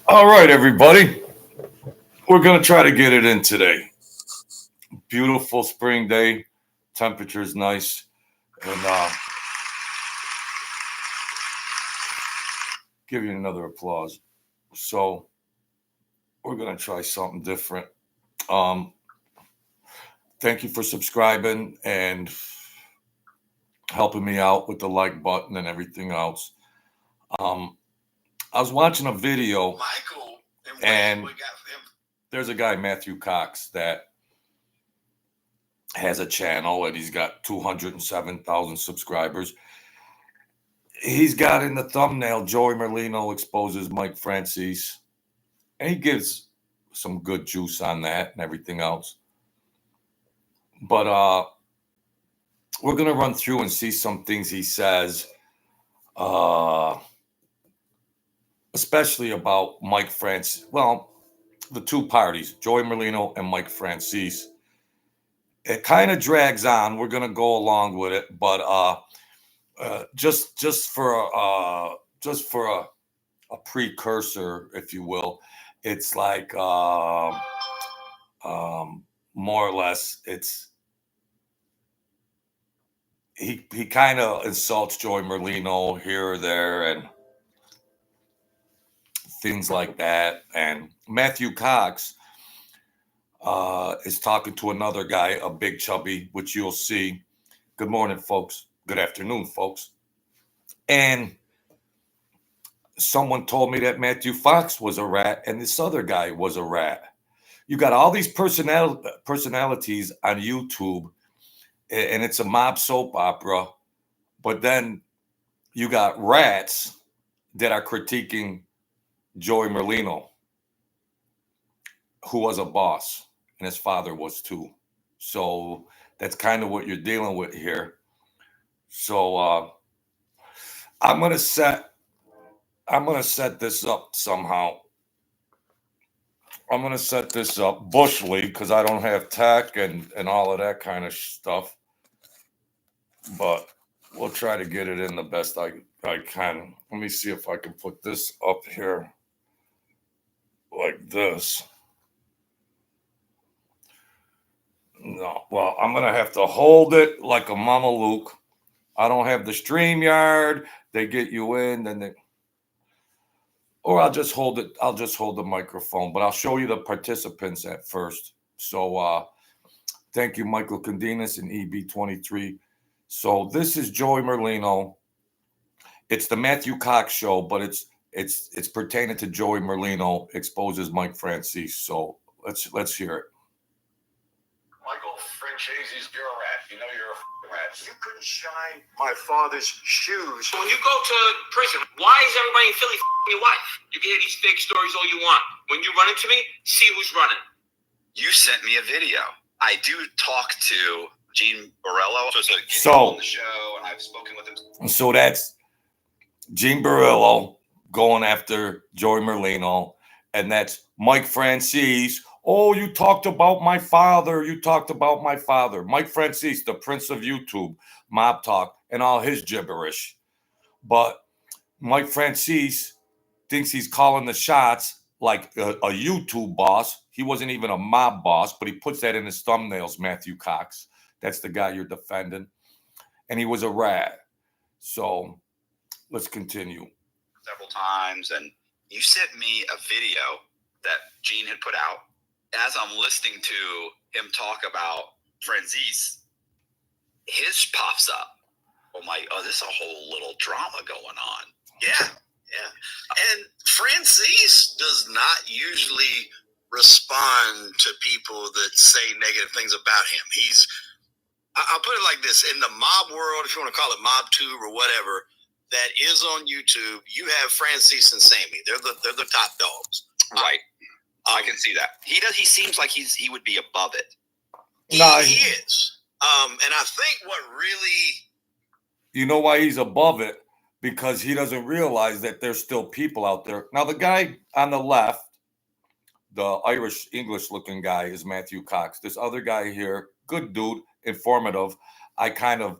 All right, everybody. We're going to try to get it in today. Beautiful spring day. Temperature's nice. And give you another applause. So, we're going to try something different. Um, Thank you for subscribing and helping me out with the like button and everything else. Um, I was watching a video, Michael, and there's a guy, Matthew Cox, that has a channel and he's got 207,000 subscribers. He's got in the thumbnail, Joey Merlino exposes Mike Franzese, and he gives some good juice on that and everything else. But we're gonna run through and see some things he says, uh, especially about Mike Franzese. Well, the two parties, Joey Merlino and Mike Franzese. It kind of drags on. We're gonna go along with it, but just for a precursor, if you will, it's like more or less he kind of insults Joey Merlino here or there and things like that. And Matthew Cox is talking to another guy, a big chubby, which you'll see. Good morning, folks. Good afternoon, folks. And someone told me that Matthew Fox was a rat and this other guy was a rat. You got all these personalities on YouTube, and it's a mob soap opera, but then you got rats that are critiquing Joey Merlino, who was a boss, and his father was too. So that's kind of what you're dealing with here. So I'm gonna set this up somehow. I'm gonna set this up bushly because I don't have tech and all of that kind of stuff. But we'll try to get it in the best I can. Let me see if I can put this up here like this. No, well, I'm gonna have to hold it like a Mama Luke. I don't have the StreamYard. They get you in, then they, or I'll just hold it. I'll just hold the microphone, but I'll show you the participants at first. So thank you, Michael Condinas and EB23. So this is Joey Merlino. It's the Matthew Cox show, but it's pertaining to Joey Merlino exposes Mike Franzese. So let's hear it. Michael Franzese's, you're a rat. You know you're a rat. You couldn't shine my father's shoes. When you go to prison, why is everybody in Philly your wife? You can hear these fake stories all you want. When you run into me, see who's running. You sent me a video. I do talk to Gene Borello, so on the show, and I've spoken with him. So that's Gene Borello going after Joey Merlino, and that's Mike Franzese. Oh, you talked about my father. You talked about my father. Mike Franzese, the prince of YouTube, mob talk, and all his gibberish. But Mike Franzese thinks he's calling the shots like a YouTube boss. He wasn't even a mob boss, but he puts that in his thumbnails, Matthew Cox. That's the guy you're defending. And he was a rat. So let's continue. Several times, and you sent me a video that Gene had put out. As I'm listening to him talk about Franzese, his pops up. I'm like, oh, there's a whole little drama going on. Yeah. And Franzese does not usually respond to people that say negative things about him. I'll put it like this. In the mob world, if you want to call it MobTube or whatever, that is on YouTube, you have Franzese and Sammy. They're the top dogs. Right. I can see that. He seems like he would be above it. He is. And I think what really... You know why he's above it? Because he doesn't realize that there's still people out there. Now, the guy on the left, the Irish, English-looking guy, is Matthew Cox. This other guy here, good dude, informative. I kind of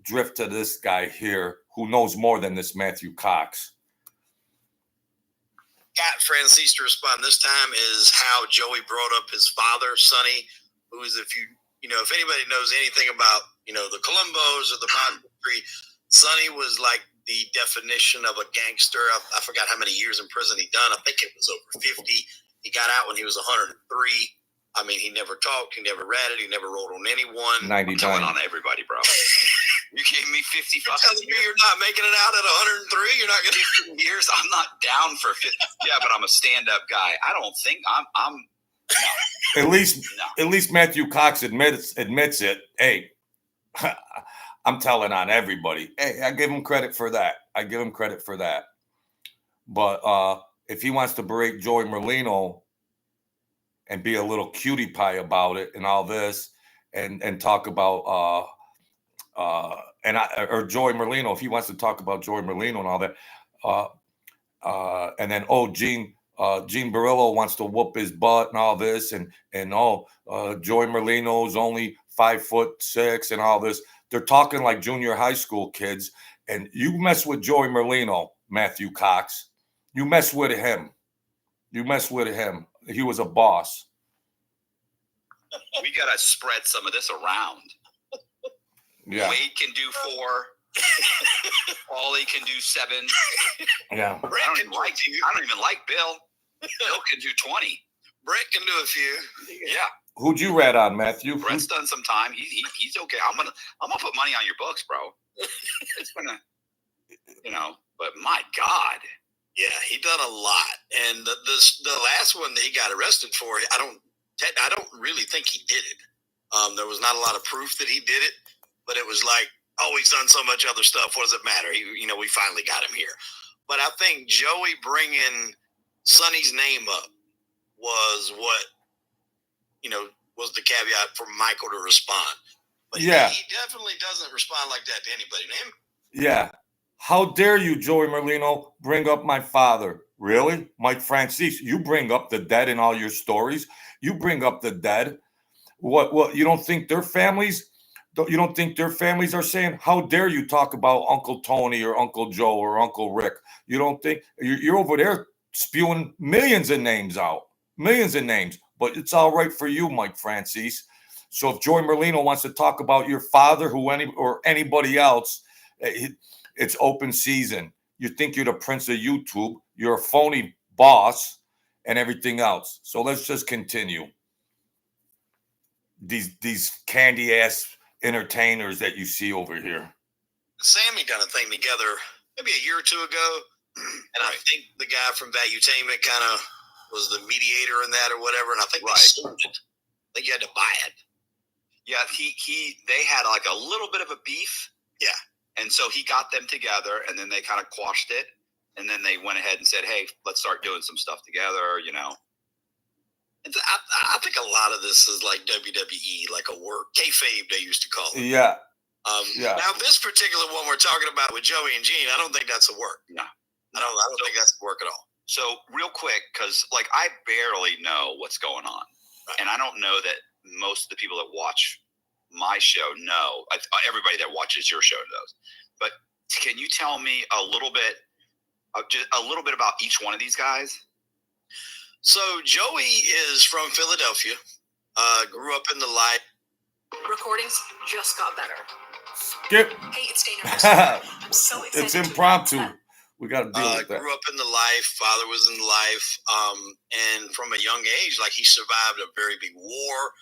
drift to this guy here who knows more than this Matthew Cox. got Franzese to respond this time is how Joey brought up his father, Sonny, who is, if anybody knows anything about, the Columbos or the mob history, Sonny was like the definition of a gangster. I forgot how many years in prison he done. I think it was over 50. He got out when he was 103. I mean, he never talked. He never ratted. He never rolled on anyone. 99. Killing on everybody, bro. You gave me 50 You're telling me you're not making it out at 103? You're not going to 50 years? I'm not down for 50. Yeah, but I'm a stand-up guy. I don't think I'm no. At least Matthew Cox admits it. Hey, I'm telling on everybody. Hey, I give him credit for that. But if he wants to berate Joey Merlino and be a little cutie pie about it and all this, and talk about or Joey Merlino, if he wants to talk about Joey Merlino and all that, and then Gene Barillo wants to whoop his butt and all this, and Joey Merlino's only 5'6" and all this. They're talking like junior high school kids, and you mess with Joey Merlino, Matthew Cox. You mess with him. He was a boss. We gotta spread some of this around. Yeah. Wade can do 4. Paulie can do 7. Yeah. I don't even like Bill. Bill can do 20. Brett can do a few. Yeah. Who'd you rat on, Matthew? Brett's done some time. He's okay. I'm gonna put money on your books, bro. It's gonna, But my God. Yeah, he done a lot, and the last one that he got arrested for, I don't really think he did it. There was not a lot of proof that he did it, but it was like, he's done so much other stuff. What does it matter? We finally got him here. But I think Joey bringing Sonny's name up was what, was the caveat for Michael to respond. But yeah, he definitely doesn't respond like that to anybody. Him? Yeah. How dare you, Joey Merlino, bring up my father? Really? Mike Franzese, you bring up the dead in all your stories. You bring up the dead. What, you don't think their families, are saying, how dare you talk about Uncle Tony or Uncle Joe or Uncle Rick? You don't think, you're over there spewing millions of names out. But it's all right for you, Mike Franzese. So if Joey Merlino wants to talk about your father, or anybody else, it's open season. You think you're the prince of YouTube. You're a phony boss and everything else. So let's just continue. These candy ass entertainers that you see over here. Sammy done a thing together maybe a year or two ago. And I think the guy from Valuetainment kind of was the mediator in that or whatever. And I think they sold it. I think you had to buy it. Yeah, they had like a little bit of a beef. Yeah. And so he got them together, and then they kind of quashed it. And then they went ahead and said, hey, let's start doing some stuff together, I think a lot of this is like WWE, like a work. Kayfabe, they used to call it. Yeah. Now, this particular one we're talking about with Joey and Gene, I don't think that's a work. No. I don't think that's a work at all. So real quick, because I barely know what's going on. Right. And I don't know that most of the people that watch my show know. Everybody that watches your show knows. But can you tell me a little bit about each one of these guys? So Joey is from Philadelphia. Grew up in the life. Recordings just got better. Skip. Hey, it's Dana. I'm so excited. It's impromptu. We got to deal with that. Grew up in the life. Father was in the life. And from a young age, he survived a very big war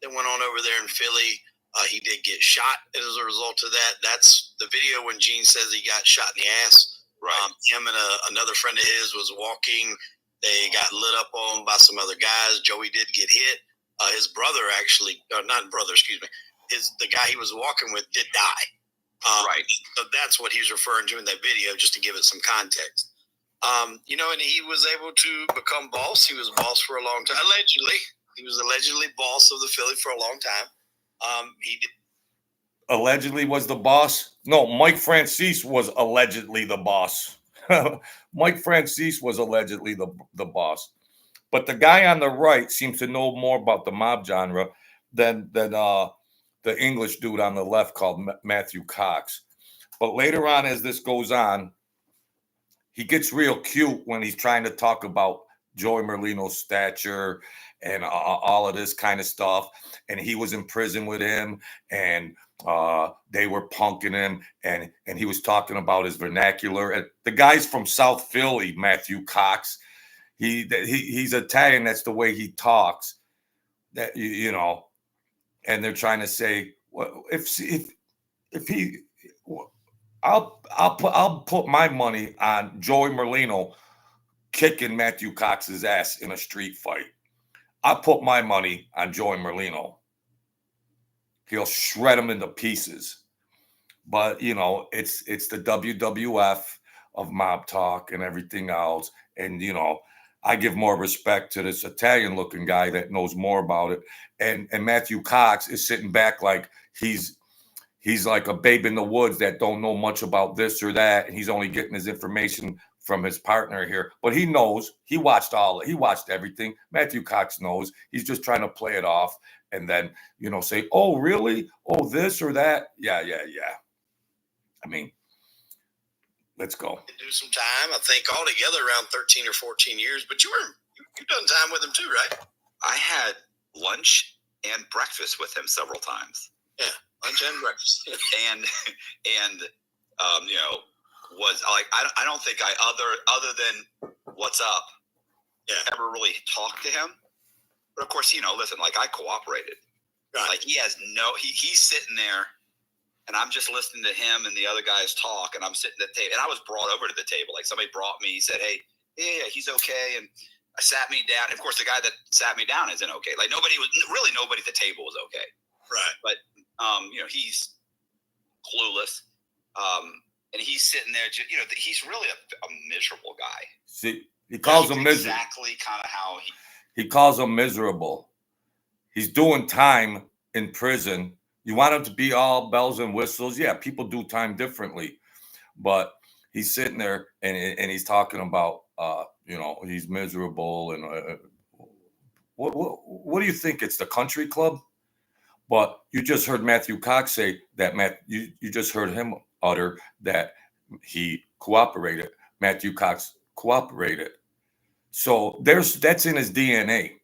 that went on over there in Philly. He did get shot as a result of that. That's the video when Gene says he got shot in the ass. Right. Him and another friend of his was walking. They got lit up on by some other guys. Joey did get hit. His brother the guy he was walking with did die. Right. So that's what he's referring to in that video, just to give it some context. And he was able to become boss. He was boss for a long time. Allegedly. He was allegedly boss of the Philly for a long time. He did. Allegedly was the boss? No, Mike Franzese was allegedly the boss. Mike Franzese was allegedly the boss. But the guy on the right seems to know more about the mob genre than the English dude on the left called Matthew Cox. But later on, as this goes on, he gets real cute when he's trying to talk about Joey Merlino's stature and all of this kind of stuff. And he was in prison with him, and they were punking him, and he was talking about his vernacular. And the guy's from South Philly, Matthew Cox. He's Italian. That's the way he talks. That you know, and they're trying to say, well, if he, I'll put my money on Joey Merlino kicking Matthew Cox's ass in a street fight. I put my money on Joey Merlino. He'll shred him into pieces. But you know, it's the WWF of mob talk and everything else. And you know, I give more respect to this Italian-looking guy that knows more about it. And Matthew Cox is sitting back like he's like a babe in the woods that don't know much about this or that, and he's only getting his information from his partner here. But he knows. He watched everything. Matthew Cox knows. He's just trying to play it off and then, you know, say, "Oh, really? Oh, this or that? Yeah. I mean, let's go." Do some time. I think altogether around 13 or 14 years. But you've done time with him too, right? I had lunch and breakfast with him several times. Yeah, lunch and breakfast. and you know, was like I don't think I other than what's up, ever really talked to him. But of course, you know, listen, like I cooperated. Right. Like he's sitting there, and I'm just listening to him and the other guys talk, and I'm sitting at the table, and I was brought over to the table. Like somebody brought me, he said, "Hey, yeah, he's okay," and I sat me down. And of course, the guy that sat me down isn't okay. Like nobody at the table was okay. Right. But you know, he's clueless. And he's sitting there, you know, he's really a miserable guy. See, he calls him miserable. Exactly kind of how he calls him miserable. He's doing time in prison. You want him to be all bells and whistles? Yeah, people do time differently. But he's sitting there and he's talking about, you know, he's miserable. And what do you think? It's the country club? But you just heard Matthew Cox say that, you just heard him utter that he cooperated. Matthew Cox cooperated. So that's in his DNA.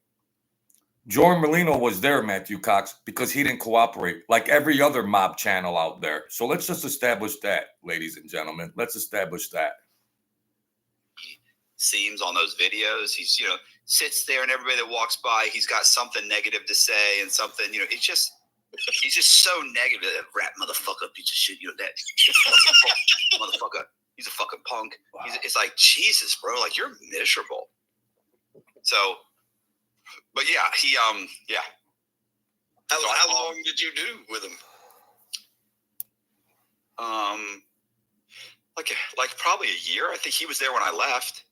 Joey Merlino was there, Matthew Cox, because he didn't cooperate like every other mob channel out there. So let's just establish that, ladies and gentlemen. Let's establish that. He seems on those videos, he's, you know, sits there and everybody that walks by, he's got something negative to say and something, you know, he's just so negative. That rat motherfucker, piece of shit, you know, that motherfucker, he's a fucking punk. Wow. It's like, Jesus, bro, like you're miserable. So, but yeah, yeah. How long did you do with him? Like probably a year. I think he was there when I left.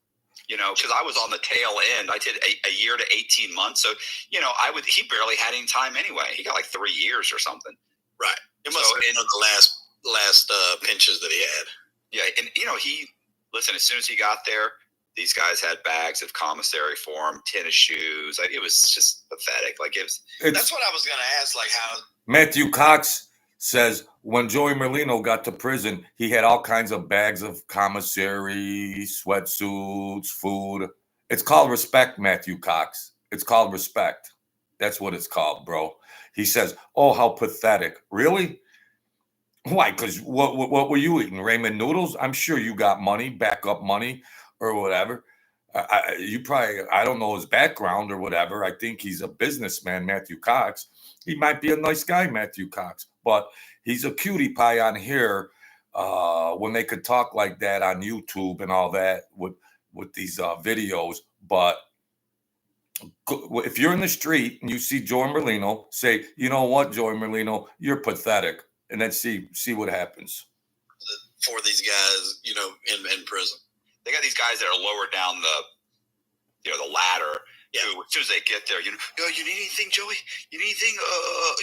You know, because I was on the tail end. I did a year to 18 months. So, you know, he barely had any time anyway. He got like 3 years or something. Right. It must have been the last pinches that he had. Yeah. And, you know, listen, as soon as he got there, these guys had bags of commissary for him, tennis shoes. Like, it was just pathetic. Like that's what I was going to ask. Like how Matthew Cox says when Joey Merlino got to prison, he had all kinds of bags of commissary, sweatsuits, food. It's called respect, Matthew Cox. It's called respect. That's what it's called, bro. He says, "Oh, how pathetic." Really? Why? Because what were you eating? Ramen noodles? I'm sure you got money, backup money or whatever. I don't know his background or whatever. I think he's a businessman, Matthew Cox. He might be a nice guy, Matthew Cox, but he's a cutie pie on here when they could talk like that on YouTube and all that with these videos. But if you're in the street and you see Joey Merlino, say, "You know what, Joey Merlino, you're pathetic," and then see what happens. For these guys, you know, in prison, they got these guys that are lower down the ladder. Yeah. Who, as soon as they get there, you need anything, Joey? You need anything?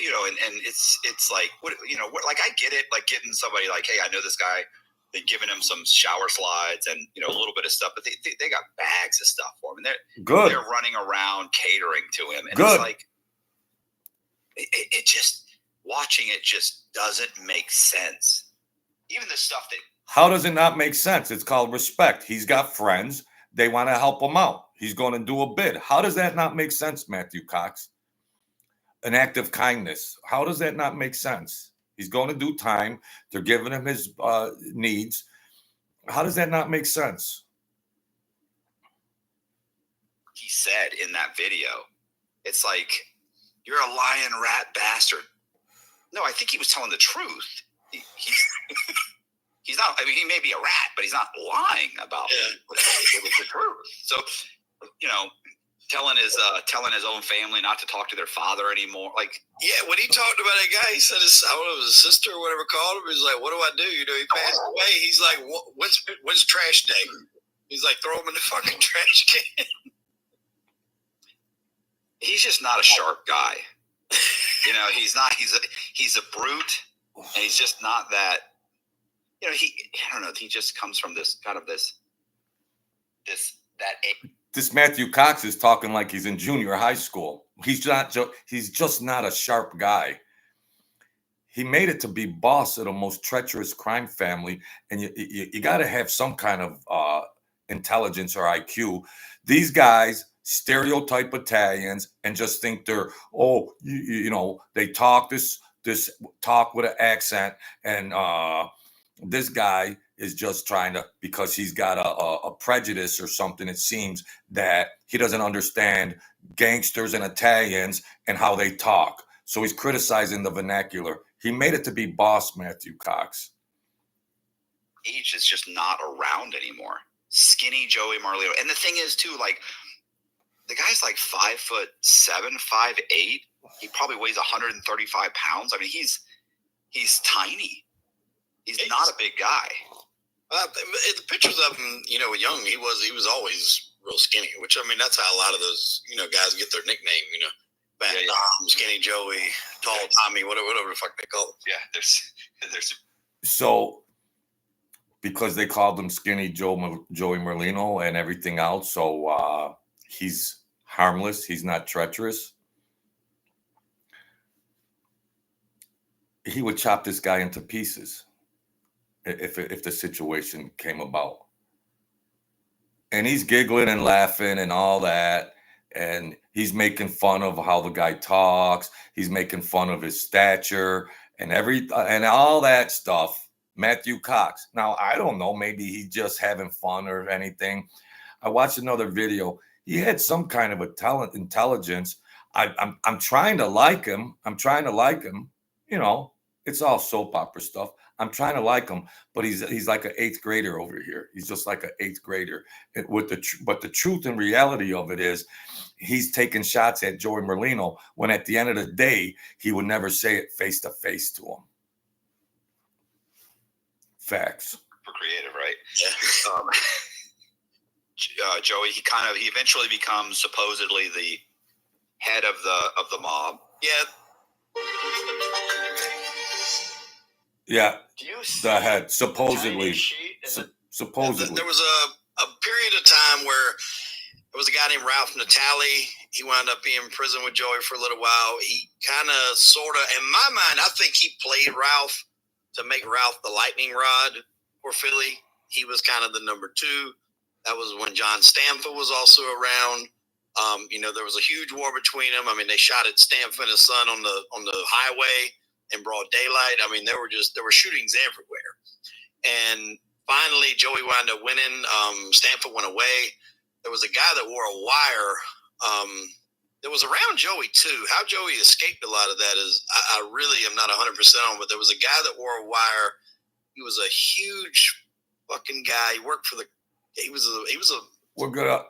You know, and it's like, what, you know, like I get it, like getting somebody like, hey, I know this guy, they're giving him some shower slides and, you know, a little bit of stuff, but they got bags of stuff for him, and they're running around catering to him, and it's like, it just, watching it just doesn't make sense. Even the stuff that How does it not make sense? It's called respect. He's got friends. They want to help him out. He's going to do a bid. How does that not make sense, Matthew Cox? An act of kindness. How does that not make sense? He's going to do time. They're giving him his needs. How does that not make sense? He said in that video, it's like, you're a lying rat bastard. No, I think he was telling the truth. He's not, I mean, he may be a rat, but he's not lying about it. It was the truth. So, you know, telling his own family not to talk to their father anymore. Like, yeah, when he talked about that guy, he said his, I don't know, his sister or whatever called him. He's like, what do I do? You know, he passed away. He's like, when's trash day? He's like, throw him in the fucking trash can. He's just not a sharp guy. You know, he's a brute, and he's just not that. You know, I don't know. He just comes from this kind of this. This Matthew Cox is talking like he's in junior high school. He's not. He's just not a sharp guy. He made it to be boss of the most treacherous crime family, and you got to have some kind of intelligence or IQ. These guys stereotype Italians and just think they're you know, they talk this talk with an accent, and this guy is just trying to, because he's got a prejudice or something, it seems, that he doesn't understand gangsters and Italians and how they talk. So he's criticizing the vernacular. He made it to be boss, Matthew Cox. Age is just not around anymore. Skinny Joey Merlino. And the thing is, too, like, the guy's like 5'7", 5'8". He probably weighs 135 pounds. I mean, he's tiny. He's not a big guy. The pictures of him, you know, young, he was always real skinny, which, I mean, that's how a lot of those, you know, guys get their nickname, you know. Fat Tom, Skinny Joey, Tall Tommy, whatever the fuck they call him. Yeah, there's. So, because they called him Skinny Joey Merlino and everything else, so he's harmless. He's not treacherous. He would chop this guy into pieces if the situation came about. And he's giggling and laughing and all that. And he's making fun of how the guy talks. He's making fun of his stature and all that stuff. Matthew Cox. Now, I don't know. Maybe he's just having fun or anything. I watched another video. He had some kind of intelligence. I'm trying to like him. You know, it's all soap opera stuff. I'm trying to like him, but he's like an 8th grader over here. He's just like an 8th grader. But the truth and reality of it is, he's taking shots at Joey Merlino when at the end of the day, he would never say it face to face to him. Facts. For creative, right? Yeah. Joey, he eventually becomes supposedly the head of the mob. Yeah. Yeah, the head, supposedly. Supposedly. There was a period of time where there was a guy named Ralph Natali. He wound up being in prison with Joey for a little while. He kind of, sort of, in my mind, I think he played Ralph to make Ralph the lightning rod for Philly. He was kind of the number 2. That was when John Stanford was also around. You know, there was a huge war between them. I mean, they shot at Stanford and his son on the highway in broad daylight. I mean, there were shootings everywhere. And finally, Joey wound up winning. Stanford went away. There was a guy that wore a wire that was around Joey too. How Joey escaped a lot of that is I really am not 100% on, but there was a guy that wore a wire. He was a huge fucking guy. He worked for We're gonna.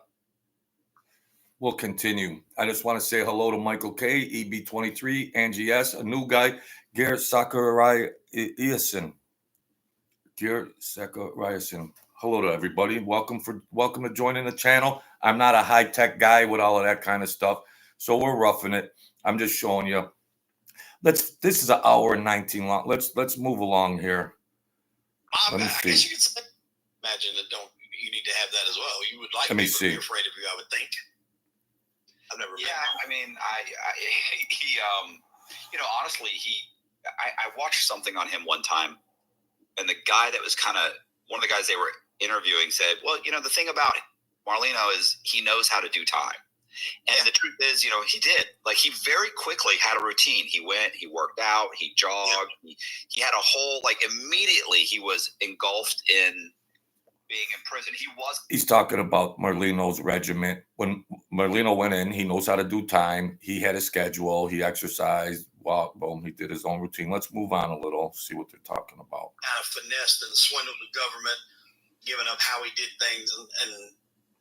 We'll continue. I just want to say hello to Michael K, EB23, Angie S, a new guy, Garrett Sakariason. Hello to everybody. Welcome to joining the channel. I'm not a high-tech guy with all of that kind of stuff, so we're roughing it. I'm just showing you. This is an hour and 19 long. Let's move along here. Let me see. I guess you could say, imagine that you need to have that as well. You would like people to be afraid of you, I would think. I've never been. I mean, he you know, honestly, I watched something on him one time, And the guy that was kind of one of the guys they were interviewing said, well, the thing about Merlino is he knows how to do time. And the truth is, he did. Like, he very quickly had a routine. He went, he worked out, he jogged. Yeah. He had a whole, immediately he was engulfed in being in prison. He's talking about Merlino's regiment. When Merlino went in, he knows how to do time. He had a schedule. He exercised. Well, boom, he did his own routine. Let's move on a little, see what they're talking about. Kind of finessed and swindled the government, giving up how he did things and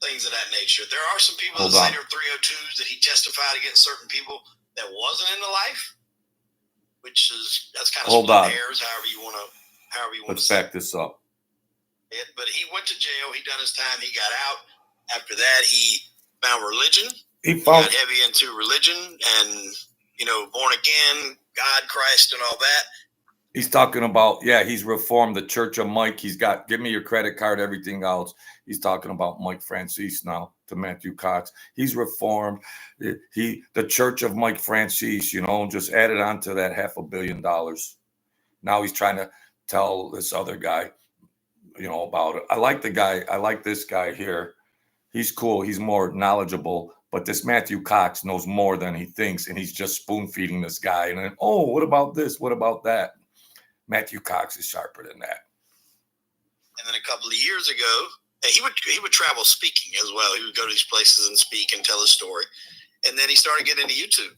things of that nature. There are some people that say they're 302s that he testified against certain people that wasn't in the life, that's kind of split hairs. However you want to. Let's back this up. But he went to jail. He done his time. He got out. After that, he found religion. He got heavy into religion and born again, God, Christ, and all that. He's talking about, he's reformed the Church of Mike. He's got, give me your credit card, everything else. He's talking about Mike Franzese now to Matthew Cox. He's reformed. The Church of Mike Franzese, just added on to that $500 million. Now he's trying to tell this other guy, about it. I like the guy. I like this guy here. He's cool. He's more knowledgeable. But this Matthew Cox knows more than he thinks, and he's just spoon feeding this guy. And then, what about this? What about that? Matthew Cox is sharper than that. And then a couple of years ago, he would travel speaking as well. He would go to these places and speak and tell his story. And then he started getting into YouTube.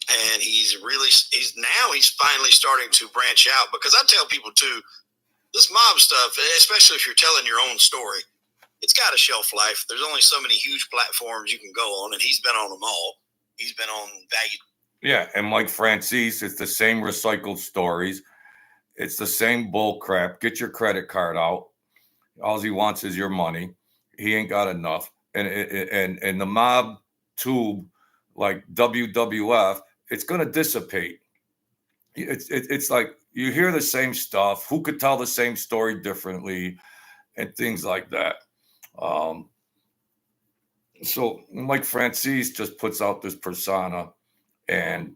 And he's finally starting to branch out, because I tell people too, this mob stuff, especially if you're telling your own story, it's got a shelf life. There's only so many huge platforms you can go on, and he's been on them all. He's been on value. Yeah, and Mike Franzese, it's the same recycled stories. It's the same bull crap. Get your credit card out. All he wants is your money. He ain't got enough. And the mob tube, like WWF, it's going to dissipate. It's like you hear the same stuff. Who could tell the same story differently and things like that. So Mike Franzese just puts out this persona. And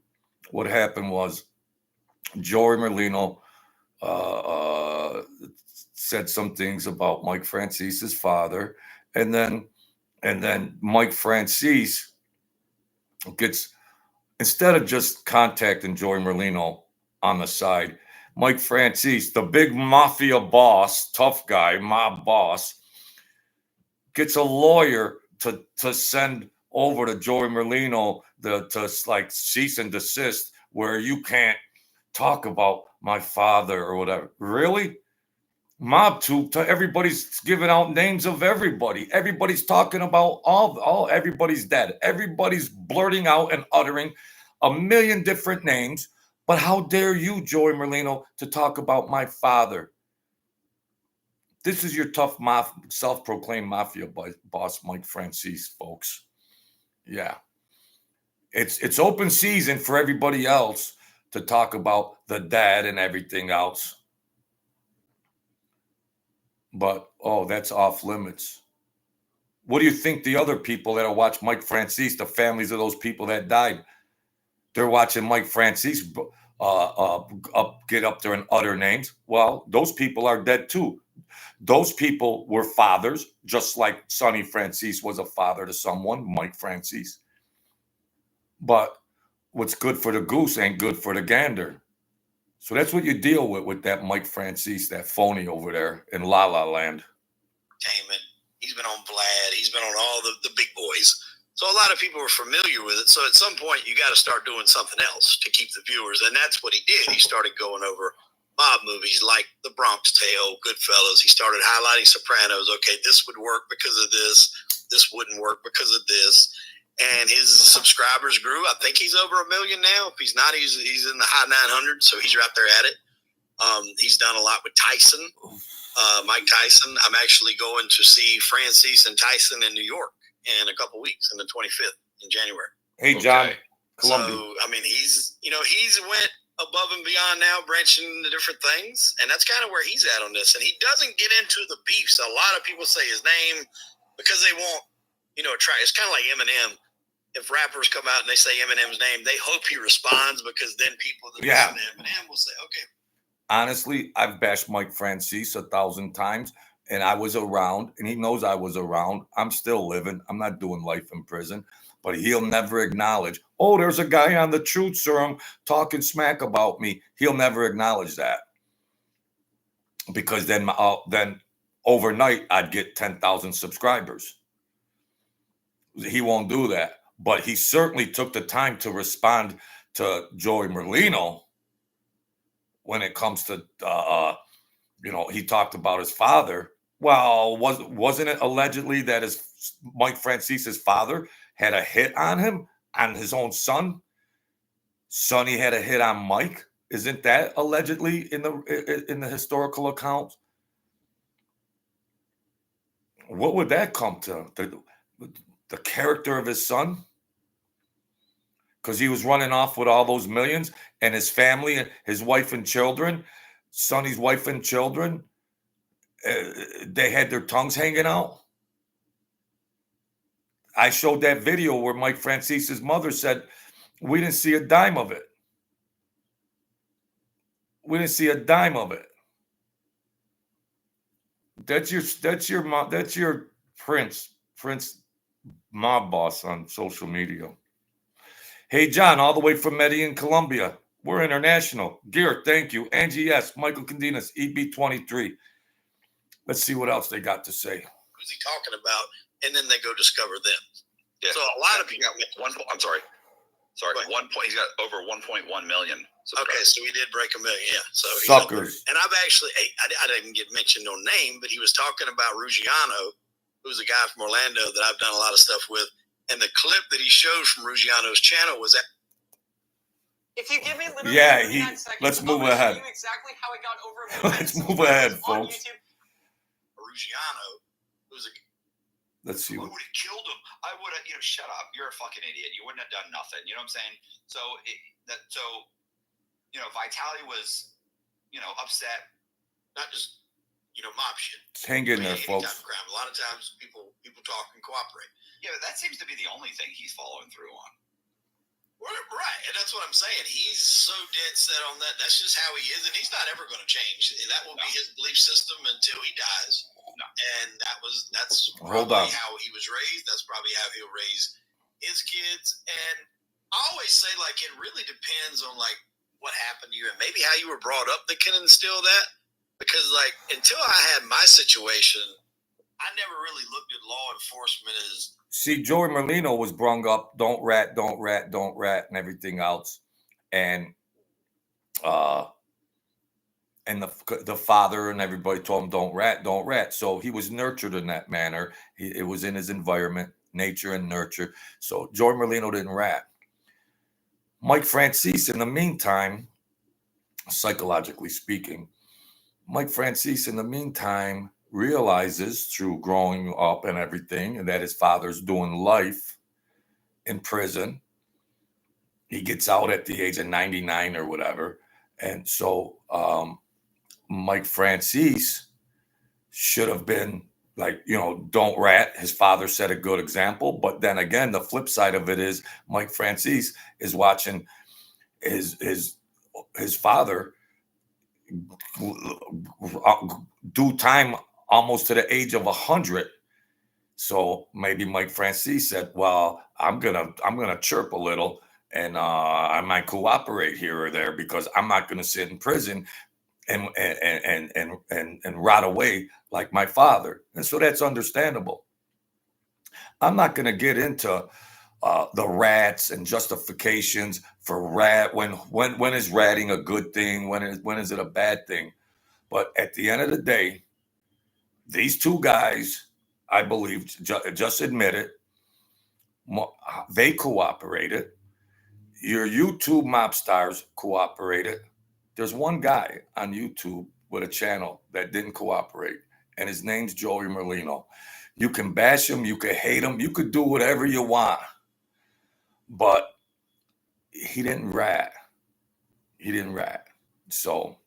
what happened was Joey Merlino said some things about Mike Franzese's father, and then Mike Franzese gets, instead of just contacting Joey Merlino on the side, Mike Franzese, the big mafia boss, tough guy, mob boss, gets a lawyer to send over to Joey Merlino to cease and desist, where you can't talk about my father or whatever. Really? Mob tube, everybody's giving out names of everybody. Everybody's talking about everybody's dead. Everybody's blurting out and uttering a million different names. But how dare you, Joey Merlino, to talk about my father? This is your tough self-proclaimed mafia boss, Mike Franzese, folks. Yeah. It's open season for everybody else to talk about the dad and everything else. But, that's off limits. What do you think the other people that watch Mike Franzese, the families of those people that died, they're watching Mike Franzese get up there and utter names? Well, those people are dead too. Those people were fathers, just like Sonny Franzese was a father to someone, Mike Franzese. But what's good for the goose ain't good for the gander. So that's what you deal with that Mike Franzese, that phony over there in La La Land. He's been on Vlad. He's been on all the big boys. So a lot of people are familiar with it. So at some point, you got to start doing something else to keep the viewers. And that's what he did. He started going over mob movies like The Bronx Tale, Goodfellas. He started highlighting Sopranos. Okay, this would work because of this. This wouldn't work because of this. And his subscribers grew. I think he's over 1 million now. If he's not, he's in the high 900s. So he's right there at it. He's done a lot with Tyson, Mike Tyson. I'm actually going to see Franzese and Tyson in New York in a couple weeks, on the 25th in January. Hey, John. Okay. Columbia. So, I mean, he's went above and beyond now, branching into different things. And that's kind of where he's at on this. And he doesn't get into the beefs. A lot of people say his name because they want, try. It's kind of like Eminem. If rappers come out and they say Eminem's name, they hope he responds, because then people that listen to Eminem will say, okay. honestly, I've bashed Mike Franzese 1,000 times, and I was around, and he knows I was around. I'm still living. I'm not doing life in prison, but he'll never acknowledge, oh, there's a guy on the Truth Serum talking smack about me. He'll never acknowledge that, because then overnight I'd get 10,000 subscribers. He won't do that, but he certainly took the time to respond to Joey Merlino when it comes to, he talked about his father. Well, wasn't it allegedly that Mike Francese's father had a hit on him, on his own son? Sonny had a hit on Mike. Isn't that allegedly in the historical accounts? What would that come to? The character of his son? Because he was running off with all those millions, and his family, his wife and children, Sonny's wife and children, they had their tongues hanging out. I showed that video where Mike Francese's mother said, we didn't see a dime of it. We didn't see a dime of it. That's your Prince mob boss on social media. Hey, John, all the way from Medellin, Colombia. We're international. Garrett, thank you. Angie, yes. Michael Candinas, EB23. Let's see what else they got to say. Who's he talking about? And then they go discover them. Yeah. So a lot of people got one. I'm sorry. Sorry. 1 point. He's got over 1.1 million. Okay, so he did break a million. Yeah. So suckers. And I've actually, I didn't get mentioned no name, but he was talking about Ruggiano, who's a guy from Orlando that I've done a lot of stuff with. And the clip that he shows from Ruggiano's channel was that. If you give me literally 39 seconds, let's move ahead. Show you exactly how it got over. Let's move ahead, folks. Ruggiano, who's a. Let's see. I would have killed him. I would have, shut up. You're a fucking idiot. You wouldn't have done nothing. You know what I'm saying? So, Vitali was, upset. Not just, mob shit. Hang in there, folks. Crime. A lot of times people talk and cooperate. Yeah, but that seems to be the only thing he's following through on. Right, and that's what I'm saying. He's so dead set on that. That's just how he is, and he's not ever going to change. That will be his belief system until he dies. No. And that's probably how he was raised. That's probably how he'll raise his kids. And I always say, it really depends on what happened to you and maybe how you were brought up that can instill that. Because until I had my situation, I never really looked at law enforcement as. See, Joey Merlino was brung up, don't rat, and everything else. And the father and everybody told him, don't rat. So he was nurtured in that manner. It was in his environment, nature and nurture. So Joey Merlino didn't rat. Mike Franzese, in the meantime, psychologically speaking, Mike Franzese, in the meantime, realizes through growing up and everything, and that his father's doing life in prison. He gets out at the age of 99 or whatever. And so Mike Franzese should have been don't rat. His father set a good example. But then again, the flip side of it is Mike Franzese is watching his father do time almost to the age of 100. So maybe Mike Franzese said, well, I'm gonna chirp a little, and I might cooperate here or there, because I'm not gonna sit in prison and rot away like my father. And so that's understandable. I'm not gonna get into the rats and justifications for rat. When is ratting a good thing? When is it a bad thing? But at the end of the day, these two guys, I believe, just admit it. They cooperated. Your YouTube mob stars cooperated. There's one guy on YouTube with a channel that didn't cooperate, and his name's Joey Merlino. You can bash him, you can hate him, you could do whatever you want, but he didn't rat. So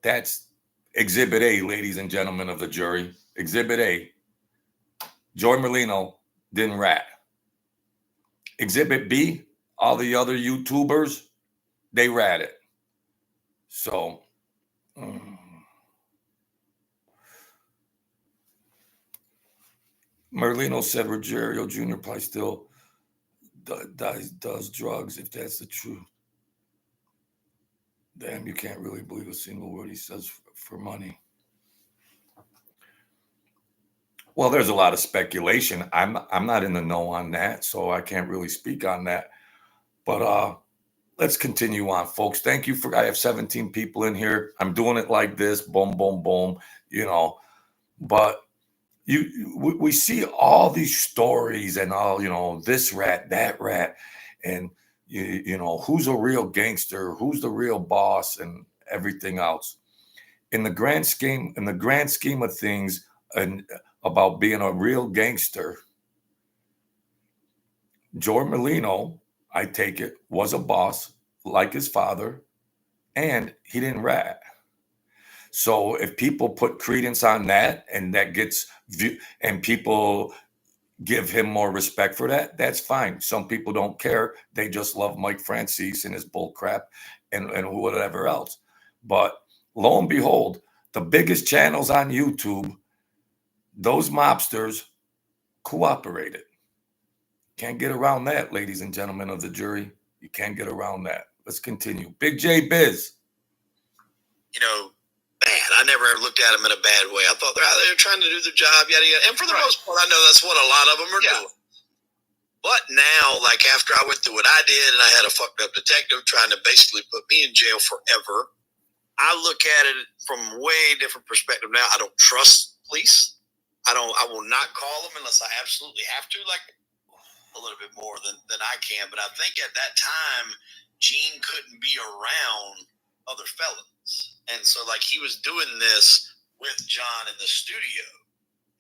that's Exhibit A, ladies and gentlemen of the jury. Exhibit A. Joey Merlino didn't rat. Exhibit B, all the other YouTubers, they ratted. So Merlino said Rogerio Jr. probably still does drugs, if that's the truth. Damn, you can't really believe a single word he says for money. Well, there's a lot of speculation. I'm not in the know on that, so I can't really speak on that. But let's continue on, folks. Thank you I have 17 people in here. I'm doing it like this, boom, boom, boom, But we see all these stories and all, this rat, that rat, and who's a real gangster, who's the real boss, and everything else. In the grand scheme of things, and about being a real gangster, Joe Merlino, I take it, was a boss like his father, and he didn't rat. So if people put credence on that, and that gets and people give him more respect for that, that's fine. Some people don't care. They just love Mike Franzese and his bull crap and whatever else. But lo and behold, the biggest channels on YouTube, those mobsters cooperated. Can't get around that, ladies and gentlemen of the jury. You can't get around that. Let's continue. Big J Biz. Man, I never looked at them in a bad way. I thought they're out there trying to do their job, yada, yada. And for the most part, I know that's what a lot of them are doing. But now, like after I went through what I did and I had a fucked up detective trying to basically put me in jail forever, I look at it from a way different perspective now. I don't trust police. I will not call them unless I absolutely have to, like a little bit more than I can. But I think at that time, Gene couldn't be around other felons. And so like he was doing this with John in the studio.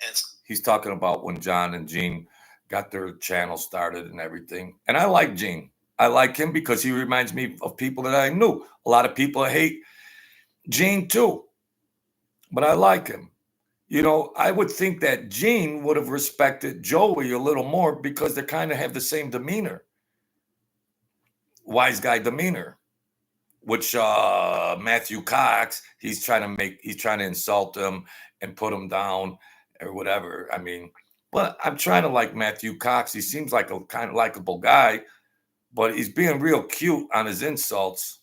And he's talking about when John and Gene got their channel started and everything. And I like Gene. I like him because he reminds me of people that I knew. A lot of people hate Gene too, but I like him. I would think that Gene would have respected Joey a little more because they kind of have the same demeanor. Wise guy demeanor, which Matthew Cox, he's trying to insult him and put him down or whatever. I mean, but I'm trying to like Matthew Cox. He seems like a kind of likable guy, but he's being real cute on his insults.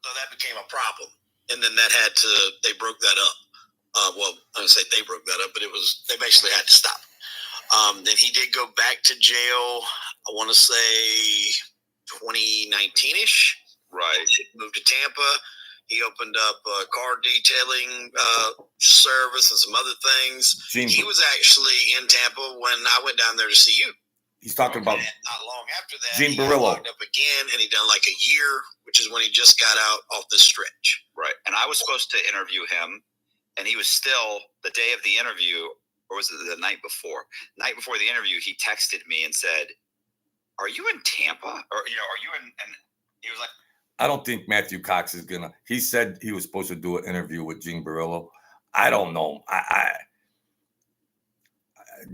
So that became a problem. And then they broke that up. Well, I don't say they broke that up, but they basically had to stop. Then he did go back to jail, I want to say 2019-ish. Right. Moved to Tampa. He opened up a car detailing service and some other things. He was actually in Tampa when I went down there to see you. He's talking about not long after that. Gene he Barillo. Locked up again, and he done like a year, which is when he just got out off the stretch. Right. And I was supposed to interview him, and he was still the day of the interview, or was it the night before? Night before the interview, he texted me and said, "Are you in Tampa? Or are you in?" And he was like, I don't think Matthew Cox is gonna. He said he was supposed to do an interview with Gene Barillo. I don't know.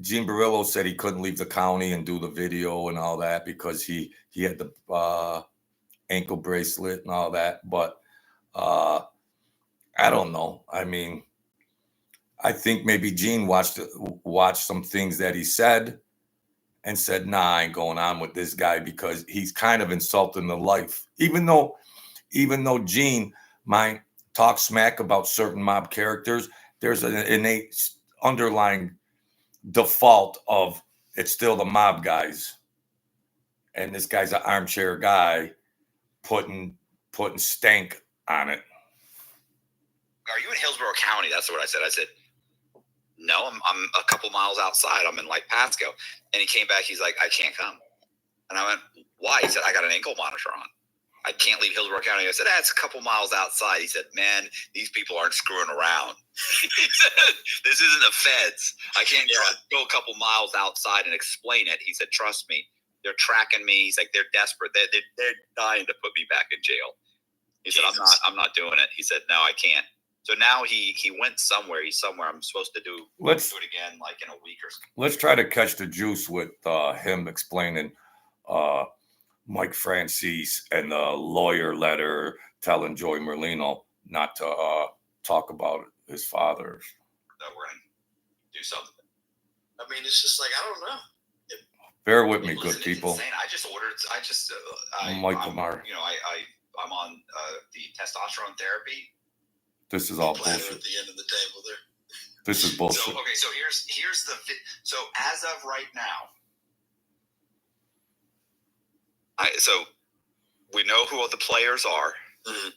Gene Barillo said he couldn't leave the county and do the video and all that because he had the ankle bracelet and all that. But I don't know. I mean, I think maybe Gene watched some things that he said and said, "Nah, I ain't going on with this guy because he's kind of insulting the life." Even though Gene might talk smack about certain mob characters, there's an innate underlying default of it's still the mob guys. And this guy's an armchair guy putting stank on it. "Are you in Hillsborough County?" That's what I said. I said, "No, I'm a couple miles outside. I'm in like Pasco." And he came back. He's like, "I can't come." And I went, "Why?" He said, "I got an ankle monitor on. I can't leave Hillsborough County." I said, "It's a couple miles outside." He said, "Man, these people aren't screwing around." He said, "This isn't the feds. I can't go a couple miles outside and explain it." He said, "Trust me. They're tracking me." He's like, "They're desperate. They're dying to put me back in jail." He said, I'm not doing it." He said, "No, I can't." So now he went somewhere. He's somewhere. I'm supposed to do it again like in a week or something. Let's try to catch the juice with him explaining Mike Franzese and the lawyer letter telling Joey Merlino not to talk about his father. That we're gonna do something. I mean, it's just like, I don't know. Bear with me, good people. Insane. I just ordered. Michael Meyer. I'm on the testosterone therapy. This is all Platter bullshit. at the end of the table there. This is bullshit. So here's the. So as of right now, so we know who all the players are. Mm-hmm.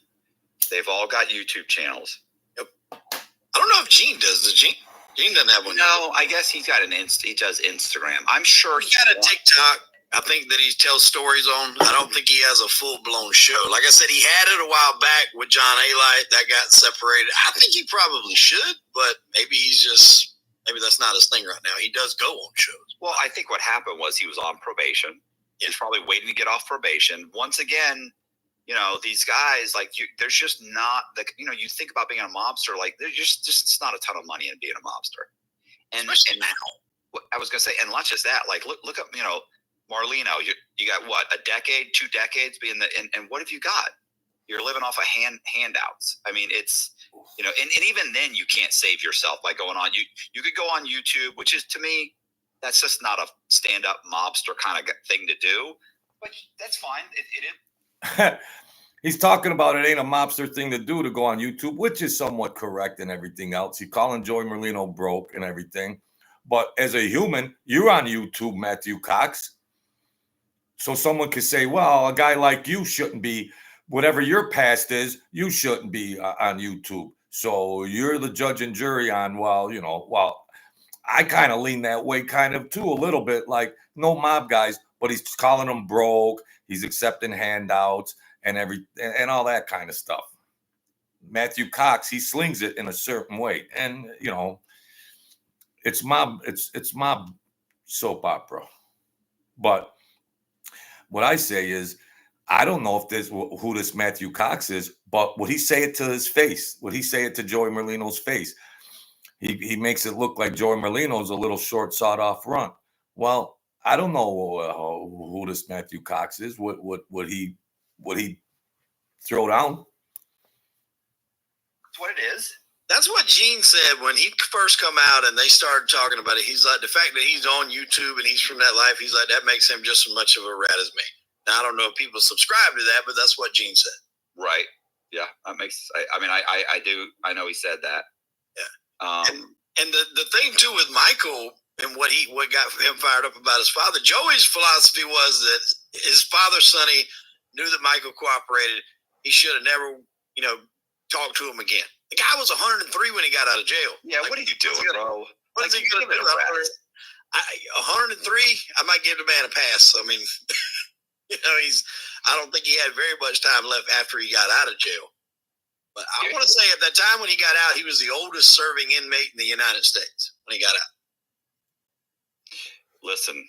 They've all got YouTube channels. Yep. I don't know if Gene does. Does Gene? Gene doesn't have one. No, I guess he's got he does Instagram. I'm sure he got a TikTok. I think that he tells stories on. I don't think he has a full-blown show. Like I said, he had it a while back with John Alight. That got separated. I think he probably should, but maybe maybe that's not his thing right now. He does go on shows. Well, I think what happened was he was on probation. Yeah. He's probably waiting to get off probation. Once again, these guys, like, there's just not you think about being a mobster, like, there's just it's not a ton of money in being a mobster. And now, I was gonna say, and not just that, like, look up, Merlino, you got what, a decade, 2 decades being and what have you got? You're living off of handouts. I mean, it's, and even then you can't save yourself by going on. You could go on YouTube, which is, to me, that's just not a stand-up mobster kind of thing to do, but that's fine. It is. He's talking about it ain't a mobster thing to do to go on YouTube, which is somewhat correct and everything else. He's calling Joey Merlino broke and everything. But as a human, you're on YouTube, Matthew Cox. So someone could say, well, a guy like you shouldn't be, whatever your past is, you shouldn't be on YouTube. So you're the judge and jury on, well, I kind of lean that way kind of too, a little bit, like, no mob guys, but he's calling them broke. He's accepting handouts and all that kind of stuff. Matthew Cox, he slings it in a certain way. And, it's mob soap opera. But what I say is, I don't know if who this Matthew Cox is, but would he say it to his face? Would he say it to Joey Merlino's face? He makes it look like Joey Merlino's a little short, sawed-off runt. Well, I don't know who this Matthew Cox is. Would he throw down? That's what it is. That's what Gene said when he first come out and they started talking about it. He's like, the fact that he's on YouTube and he's from that life, he's like, that makes him just as much of a rat as me. Now, I don't know if people subscribe to that, but that's what Gene said. Right. Yeah. That makes, I do. I know he said that. Yeah. And the thing too with Michael and what got him fired up about his father, Joey's philosophy was that his father, Sonny, knew that Michael cooperated. He should have never, talked to him again. The guy was 103 when he got out of jail. Yeah, what are you doing, bro? What is he going to do? 103, I might give the man a pass. I mean, I don't think he had very much time left after he got out of jail. But I want to say at that time when he got out, he was the oldest serving inmate in the United States when he got out. Listen,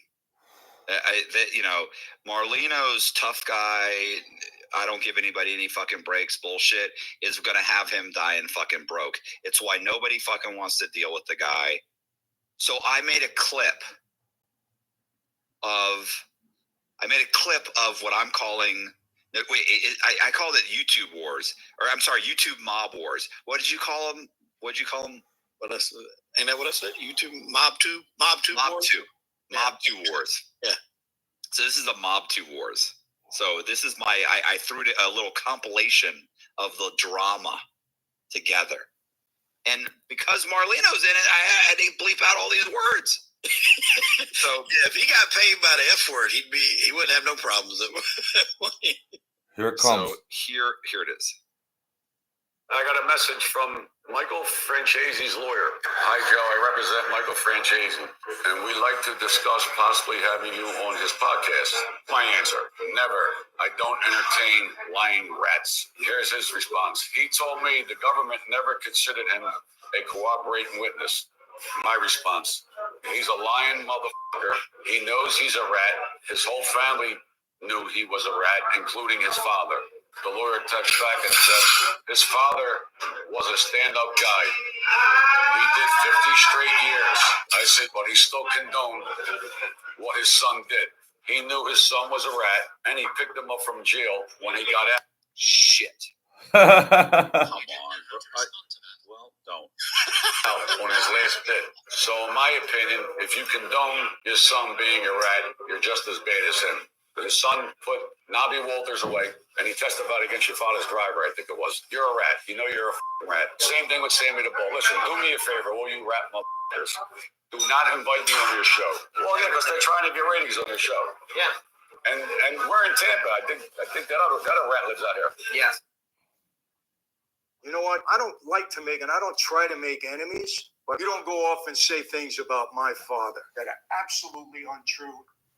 Merlino's tough guy, I don't give anybody any fucking breaks bullshit is going to have him dying fucking broke. It's why nobody fucking wants to deal with the guy. So I made a clip of what I'm calling, I called it YouTube Wars, or I'm sorry, YouTube Mob Wars. What did you call them? What did you call them? Ain't that what I said? YouTube Mob 2 Wars? Mob 2 Wars. Yeah. So this is the Mob 2 Wars. So this is I threw a little compilation of the drama together. And because Merlino's in it, I had to bleep out all these words. So yeah, if he got paid by the F word, he wouldn't have no problems. Here it comes. So here it is. I got a message from Michael Franzese's lawyer. Hi, Joe. I represent Michael Franzese, and we'd like to discuss possibly having you on his podcast. My answer, never. I don't entertain lying rats. Here's his response. He told me the government never considered him a cooperating witness. My response, he's a lying motherfucker. He knows he's a rat. His whole family knew he was a rat, including his father. The lawyer touched back and said his father was a stand-up guy. He did 50 straight years. I said, but he still condoned what his son did. He knew his son was a rat, and he picked him up from jail when he got out. Shit. Come on. Well, don't. On his last bit. So, in my opinion, if you condone your son being a rat, you're just as bad as him. His son put Nobby Walters away, and he testified against your father's driver, I think it was. You're a rat. You know you're a rat. Same thing with Sammy the Bull. Listen, do me a favor, all you rat motherfuckers. Do not invite me on your show. Well, yeah, because they're trying to get ratings on your show. Yeah. And we're in Tampa. I think that other rat lives out here. Yes. You know what? I don't like to make, and I don't try to make enemies, but you don't go off and say things about my father that are absolutely untrue.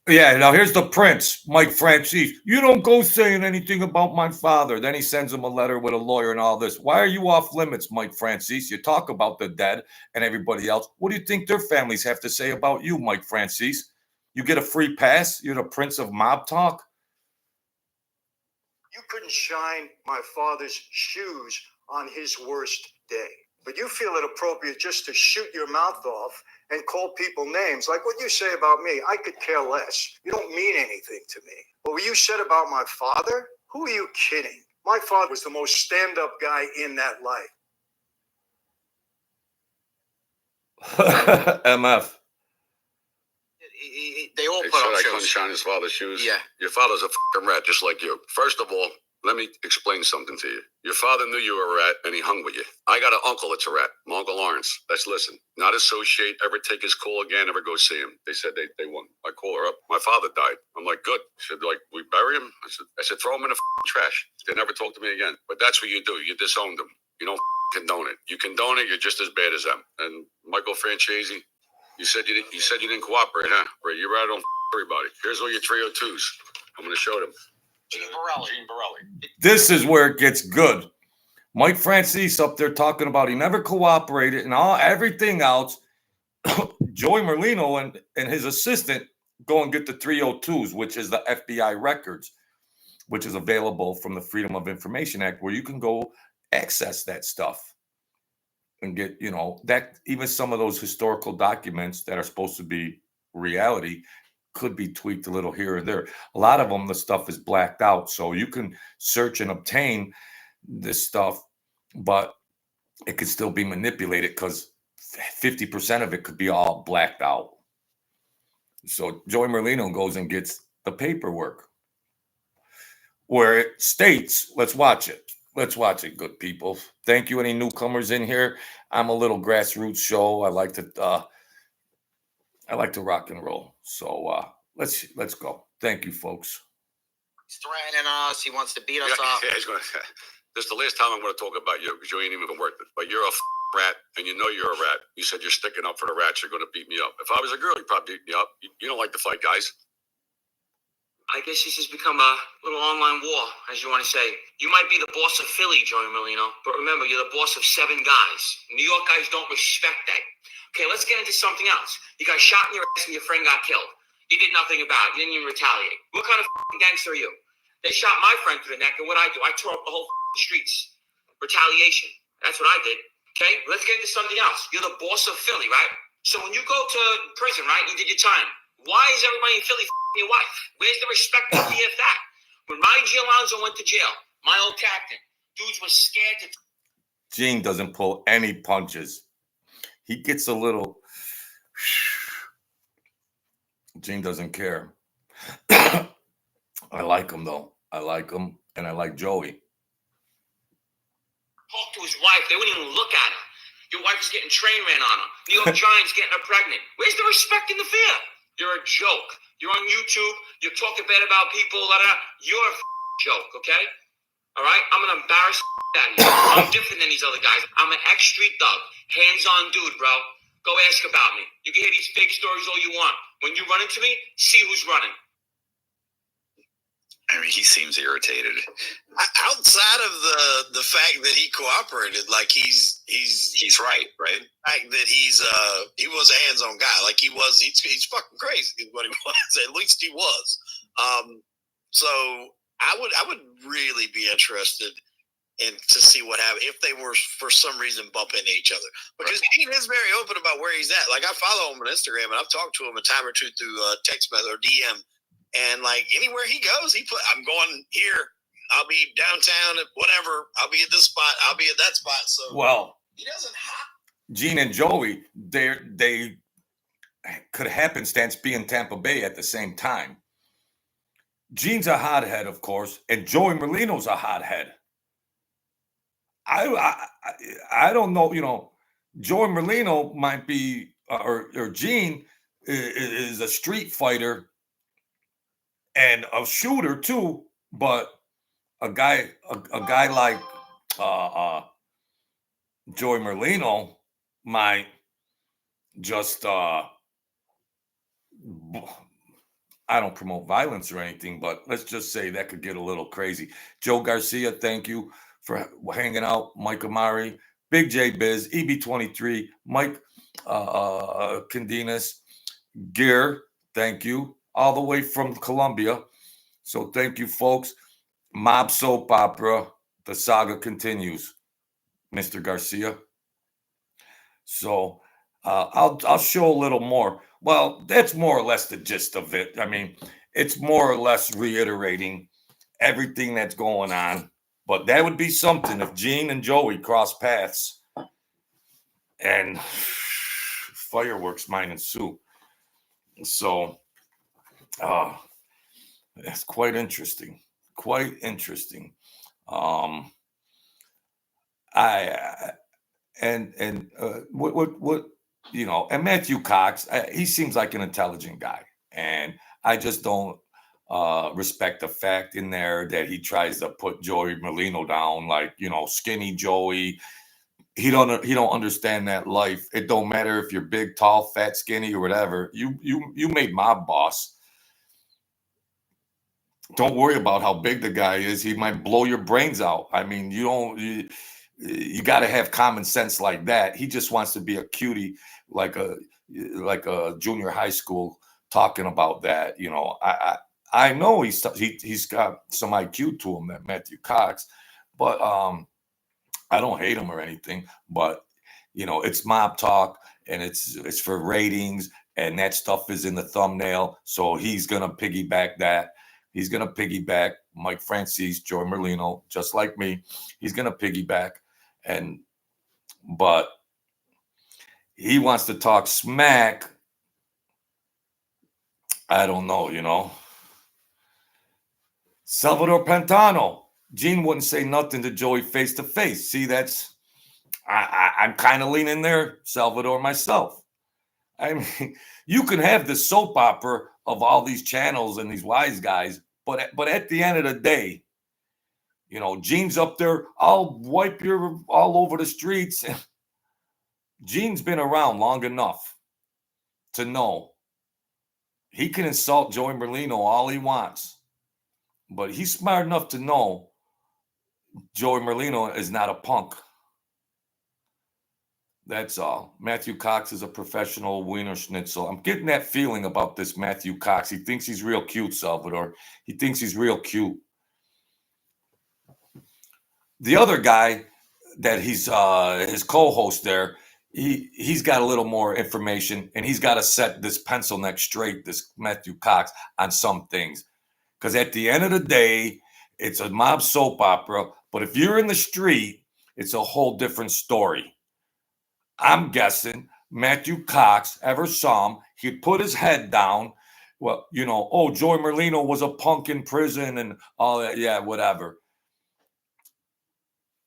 Yeah, now here's the prince, Mike Franzese. You don't go saying anything about my father. Then he sends him a letter with a lawyer and all this. Why are you off limits, Mike Franzese? You talk about the dead and everybody else. What do you think their families have to say about you, Mike Franzese? You get a free pass? You're the prince of mob talk? You couldn't shine my father's shoes on his worst day. But you feel it appropriate just to shoot your mouth off and call people names. Like what you say about me, I could care less. You don't mean anything to me. But what you said about my father, who are you kidding? My father was the most stand-up guy in that life. MF. They all They put said on I couldn't shows. shine his father's shoes. Yeah. Your father's a fucking rat, just like you. First of all, let me explain something to you. Your father knew you were a rat, and he hung with you. I got an uncle that's a rat, my Uncle Lawrence. Let's listen. Not associate, ever take his call again, ever go see him. They said they won. I call her up. My father died. I'm like, good. She said, like, we bury him? I said, throw him in the trash. They never talked to me again. But that's what you do. You disowned them. You don't condone it. You condone it, you're just as bad as them. And Michael Franzese, you said you didn't cooperate, huh? Right, you rat on everybody. Here's all your 302s. I'm going to show them. Gene Borelli. This is where it gets good. Mike Franzese up there talking about he never cooperated and everything else. Joey Merlino and his assistant go and get the 302s, which is the FBI records, which is available from the Freedom of Information Act, where you can go access that stuff and get, that even some of those historical documents that are supposed to be reality could be tweaked a little here or there. A lot of them, the stuff is blacked out. So you can search and obtain this stuff, but it could still be manipulated because 50% of it could be all blacked out. So Joey Merlino goes and gets the paperwork where it states, let's watch it. Let's watch it, good people. Thank you, any newcomers in here. I'm a little grassroots show. I like to rock and roll. So let's go. Thank you, folks. He's threatening us. He wants to beat us up. Yeah, he's going to. This is the last time I'm going to talk about you because you ain't even worth it. But you're a rat, and you know you're a rat. You said you're sticking up for the rats. You're going to beat me up. If I was a girl, you'd probably beat me up. You don't like to fight guys. I guess this has become a little online war, as you want to say. You might be the boss of Philly, Joey Merlino, but remember, you're the boss of 7 guys. New York guys don't respect that. Okay, let's get into something else. You got shot in your ass and your friend got killed. You did nothing about it. You didn't even retaliate. What kind of gangster are you? They shot my friend through the neck, and what I do? I tore up the whole streets. Retaliation. That's what I did. Okay, let's get into something else. You're the boss of Philly, right? So when you go to prison, right, you did your time. Why is everybody in Philly your wife? Where's the respect and fear of that? When Ronnie Gialonzo went to jail, my old captain, dudes were scared to. Gene doesn't pull any punches. He gets a little. Gene doesn't care. I like him, though. I like him, and I like Joey. Talk to his wife. They wouldn't even look at her. Your wife is getting train ran on her. New York Giants getting her pregnant. Where's the respect and the fear? You're a joke. You're on YouTube. You're talking bad about people. You're a joke, okay? All right? I'm going to embarrass out of you. I'm different than these other guys. I'm an ex-street thug. Hands-on dude, bro. Go ask about me. You can hear these fake stories all you want. When you run into me, see who's running. I mean, he seems irritated. Outside of the fact that he cooperated, like he's right? The fact that he was a hands-on guy, like he's fucking crazy is what he was. At least he was. So I would really be interested in to see what happened if they were for some reason bumping into each other, because he is very open about where he's at. Like I follow him on Instagram and I've talked to him a time or two through text message or DM. And like anywhere he goes, I'm going here. I'll be downtown at whatever. I'll be at this spot. I'll be at that spot. So Well, he doesn't have. Gene and Joey, they could happenstance be in Tampa Bay at the same time. Gene's a hothead, of course, and Joey Merlino's a hothead. I don't know, you know, Joey Merlino might be, or Gene is a street fighter and a shooter too, but a guy like Joey Merlino might just I don't promote violence or anything, but let's just say that could get a little crazy. Joe Garcia, thank you for hanging out. Mike Amari, Big J Biz, EB23, Mike Candinas, Gear, thank you, all the way from Colombia. So thank you, folks. Mob soap opera, the saga continues, Mr. Garcia. So I'll show a little more. Well, that's more or less the gist of it. I mean, it's more or less reiterating everything that's going on. But that would be something if Gene and Joey cross paths and fireworks might ensue. So that's quite interesting. Quite interesting. What you know, and Matthew Cox, he seems like an intelligent guy, and I just don't respect the fact in there that he tries to put Joey Merlino down, like, you know, skinny Joey. He don't understand that life. It don't matter if you're big, tall, fat, skinny, or whatever. You made mob boss. Don't worry about how big the guy is. He might blow your brains out. I mean, you got to have common sense like that. He just wants to be a cutie, like a junior high school, talking about that. You know, I know he's got some IQ to him, that Matthew Cox, but I don't hate him or anything. But you know, it's mob talk, and it's for ratings, and that stuff is in the thumbnail. So he's gonna piggyback that. He's gonna piggyback Mike Franzese, Joey Merlino, just like me. He's gonna piggyback. But he wants to talk smack. I don't know, you know. Salvador Pantano. Gene wouldn't say nothing to Joey face to face. See, I'm kind of leaning there, Salvador, myself. I mean, you can have the soap opera of all these channels and these wise guys, but at the end of the day, you know, Gene's up there. I'll wipe you all over the streets. Gene's been around long enough to know he can insult Joey Merlino all he wants, but he's smart enough to know Joey Merlino is not a punk. That's all. Matthew Cox is a professional wiener schnitzel. I'm getting that feeling about this Matthew Cox. He thinks he's real cute, Salvador. He thinks he's real cute. The other guy that he's his co-host there, he's got a little more information, and he's got to set this pencil neck straight, this Matthew Cox, on some things. Because at the end of the day, it's a mob soap opera. But if you're in the street, it's a whole different story. I'm guessing Matthew Cox ever saw him, he'd put his head down. Well, you know, oh, Joey Merlino was a punk in prison and all that. Yeah, whatever.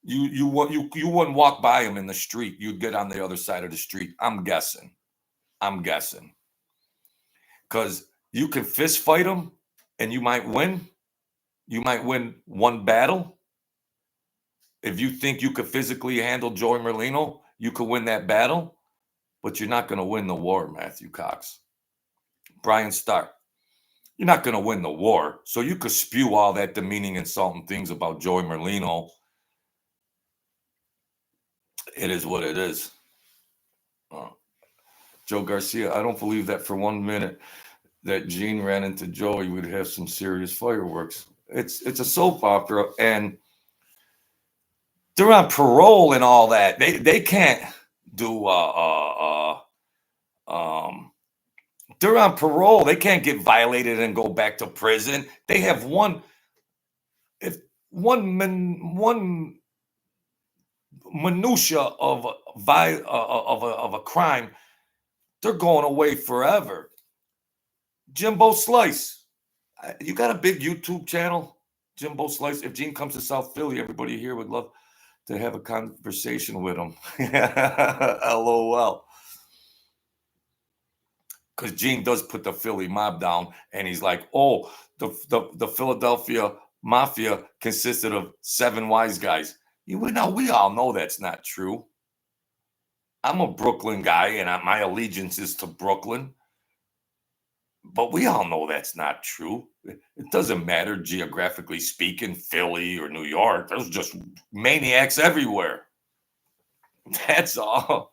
You wouldn't walk by him in the street. You'd get on the other side of the street. I'm guessing. Because you can fist fight him and you might win. You might win one battle. If you think you could physically handle Joey Merlino, you could win that battle, but you're not going to win the war, Matthew Cox. Brian Stark, you're not going to win the war. So you could spew all that demeaning, insulting things about Joey Merlino. It is what it is. Joe Garcia, I don't believe that for 1 minute that Gene ran into Joey would have some serious fireworks. It's a soap opera, and they're on parole and all that. They can't do they're on parole. They can't get violated and go back to prison. They have one one minutia of a crime, they're going away forever. Jimbo Slice, you got a big YouTube channel, Jimbo Slice. If Gene comes to South Philly, everybody here would love to have a conversation with him. LOL. Because Gene does put the Philly mob down, and he's like, oh, the Philadelphia mafia consisted of 7 wise guys. We all know that's not true. I'm a Brooklyn guy, and my allegiance is to Brooklyn. But we all know that's not true. It doesn't matter, geographically speaking, Philly or New York. There's just maniacs everywhere. That's all.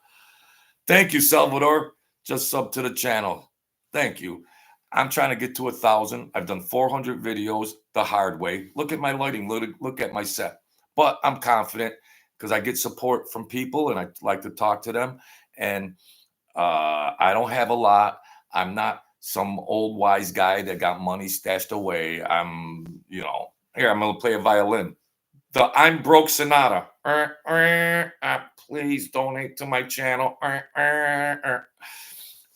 Thank you, Salvador. Just sub to the channel. Thank you. I'm trying to get to 1,000. I've done 400 videos the hard way. Look at my lighting. Look at my set. But I'm confident because I get support from people and I like to talk to them. And I don't have a lot. I'm not some old wise guy that got money stashed away. I'm going to play a violin. The I'm Broke Sonata. Please donate to my channel.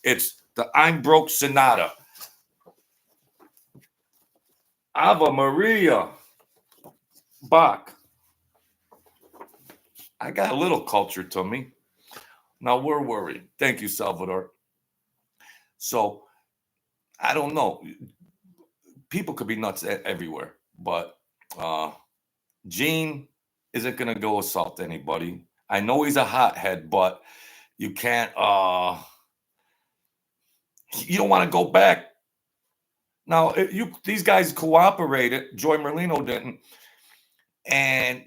It's the I'm Broke Sonata. Ave Maria. Bach. I got a little culture to me. Now we're worried. Thank you, Salvador. So, I don't know. People could be nuts everywhere, but Gene isn't going to go assault anybody. I know he's a hothead, but you can't, you don't want to go back. Now, these guys cooperated. Joy Merlino didn't. And,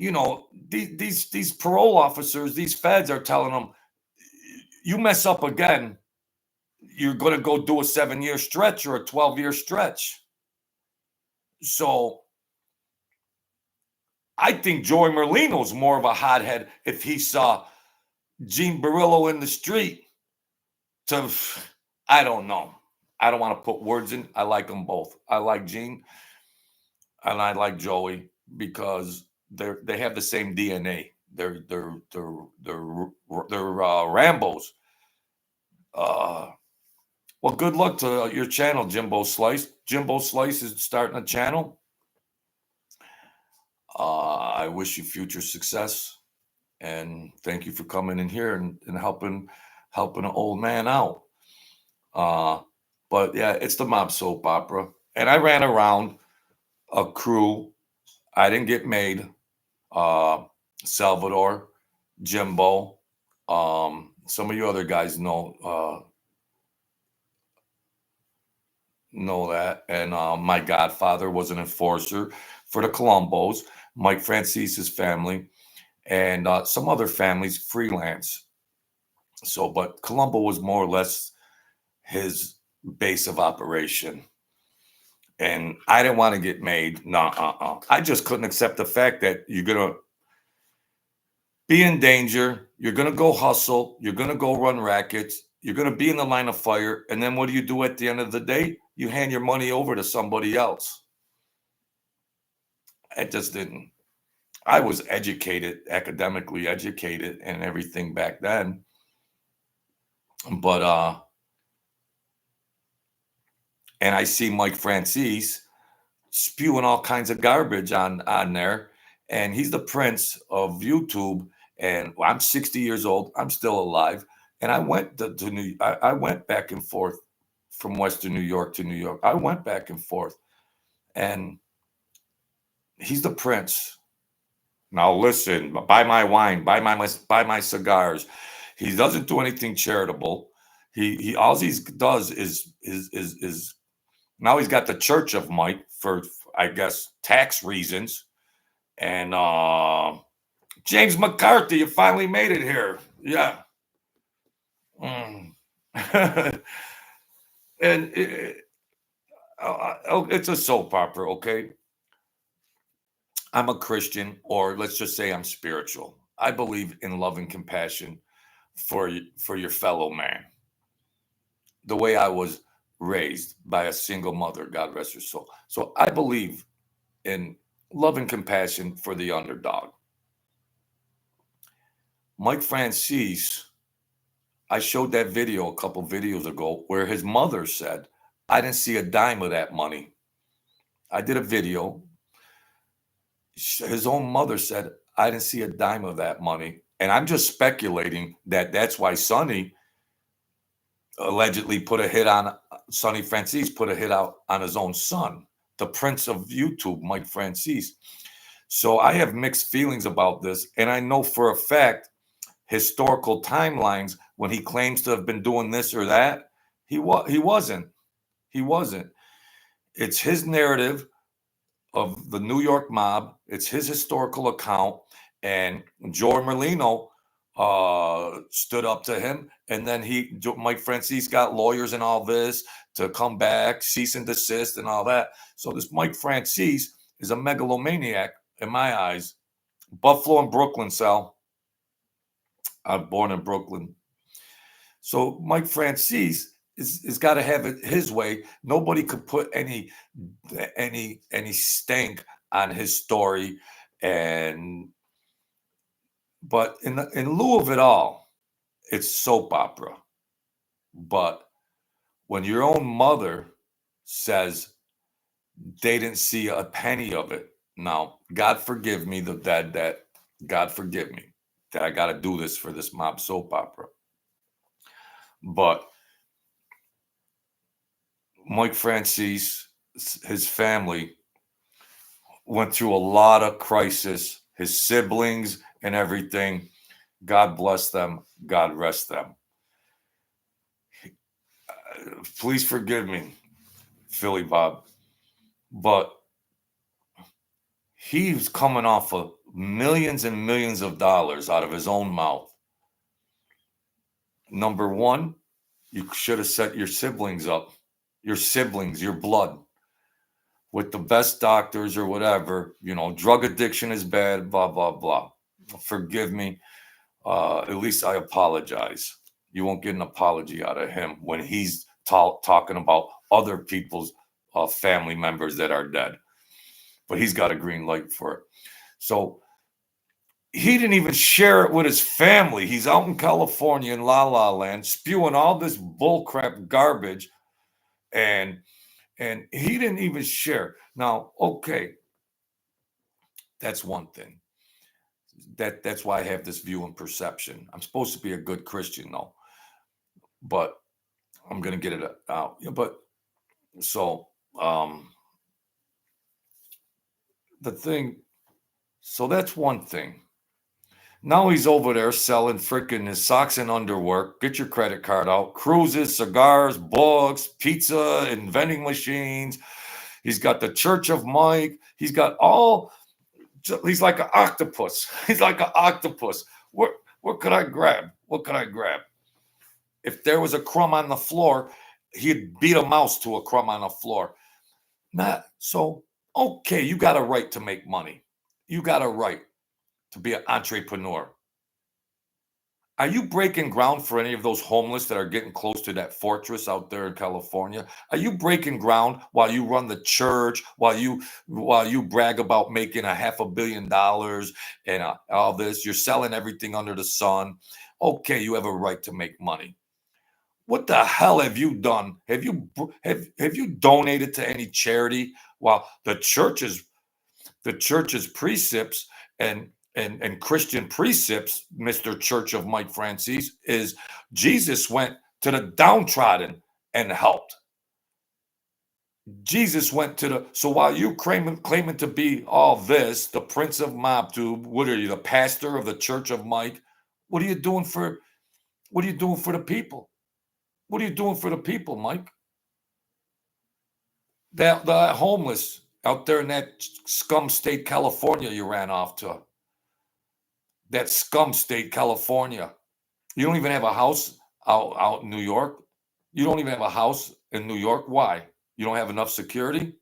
these parole officers, these feds are telling them, you mess up again, you're going to go do a 7-year stretch or a 12-year stretch. So I think Joey Merlino's more of a hothead if he saw Gene Barillo in the street. I don't know. I don't want to put words in. I like them both. I like Gene and I like Joey because they have the same DNA. They're Rambos. Well, good luck to your channel, Jimbo Slice. Jimbo Slice is starting a channel. I wish you future success, and thank you for coming in here and helping an old man out. But yeah, it's the mob soap opera, and I ran around a crew. I didn't get made. Salvador, Jimbo, some of you other guys know that, and my godfather was an enforcer for the Colombos, Mike Francese's family, and some other families freelance. So, but Colombo was more or less his base of operation. And I didn't want to get made. I just couldn't accept the fact that you're going to be in danger. You're going to go hustle. You're going to go run rackets. You're going to be in the line of fire. And then what do you do at the end of the day? You hand your money over to somebody else. It just didn't. I was educated, academically educated and everything back then. But, and I see Mike Franzese spewing all kinds of garbage on there. And he's the prince of YouTube. And I'm 60 years old. I'm still alive. And I went I went back and forth from Western New York to New York. I went back and forth. And he's the prince. Now listen, buy my wine, buy my cigars. He doesn't do anything charitable. He all he does is now he's got the Church of Mike for I guess tax reasons. And James McCarthy, you finally made it here. Yeah. And it's a soap opera, okay? I'm a Christian, or let's just say I'm spiritual. I believe in love and compassion for your fellow man. The way I was raised by a single mother, God rest her soul. So I believe in love and compassion for the underdog. Mike Franzese, I showed that video a couple videos ago where his mother said, I didn't see a dime of that money. I did a video. His own mother said, I didn't see a dime of that money. And I'm just speculating that that's why Sonny allegedly put a hit on, Sonny Franzese put a hit out on his own son, the prince of YouTube, Mike Franzese. So I have mixed feelings about this. And I know for a fact, historical timelines, when he claims to have been doing this or that, he wasn't. He wasn't. It's his narrative of the New York mob. It's his historical account. And Joe Merlino stood up to him. And then Mike Franzese got lawyers and all this to come back, cease and desist and all that. So this Mike Franzese is a megalomaniac in my eyes. Buffalo and Brooklyn, Sal. I'm born in Brooklyn. So Mike Franzese is got to have it his way. Nobody could put any stank on his story, but in lieu of it all, it's soap opera. But when your own mother says they didn't see a penny of it, now God forgive me that God forgive me that I got to do this for this mob soap opera. But Mike Franzese, his family went through a lot of crisis, his siblings and everything. God bless them. God rest them. Please forgive me, Philly Bob. But he's coming off of millions and millions of dollars out of his own mouth. Number one, you should have set your siblings up, your blood, with the best doctors or whatever. Drug addiction is bad, blah, blah, blah. Forgive me. At least I apologize. You won't get an apology out of him when he's talking about other people's family members that are dead. But he's got a green light for it. So he didn't even share it with his family. He's out in California in La La Land spewing all this bullcrap garbage, and he didn't even share. Now, okay, that's one thing. That's why I have this view and perception. I'm supposed to be a good Christian, though, but I'm gonna get it out. But so the thing. So that's one thing. Now he's over there selling freaking his socks and underwear. Get your credit card out. Cruises, cigars, books, pizza, and vending machines. He's got the Church of Mike. He's got all. He's like an octopus. He's like an octopus. What could I grab? What could I grab? If there was a crumb on the floor, he'd beat a mouse to a crumb on the floor. So, okay, you got a right to make money. You got a right to be an entrepreneur. Are you breaking ground for any of those homeless that are getting close to that fortress out there in California? Are you breaking ground while you run the church, while you brag about making $500 million and all this? You're selling everything under the sun. Okay, you have a right to make money. What the hell have you done? Have you donated to any charity? While the church's precepts and Christian precepts, Mr. Church of Mike Franzese, is Jesus went to the downtrodden and helped. Jesus went to so while you claiming to be all this, the Prince of Mobtube, what are you, the pastor of the Church of Mike? What are you doing for the people? What are you doing for the people, Mike? The homeless out there in that scum state, California, you ran off to. That scum state, California. You don't even have a house out in New York. You don't even have a house in New York. Why? You don't have enough security?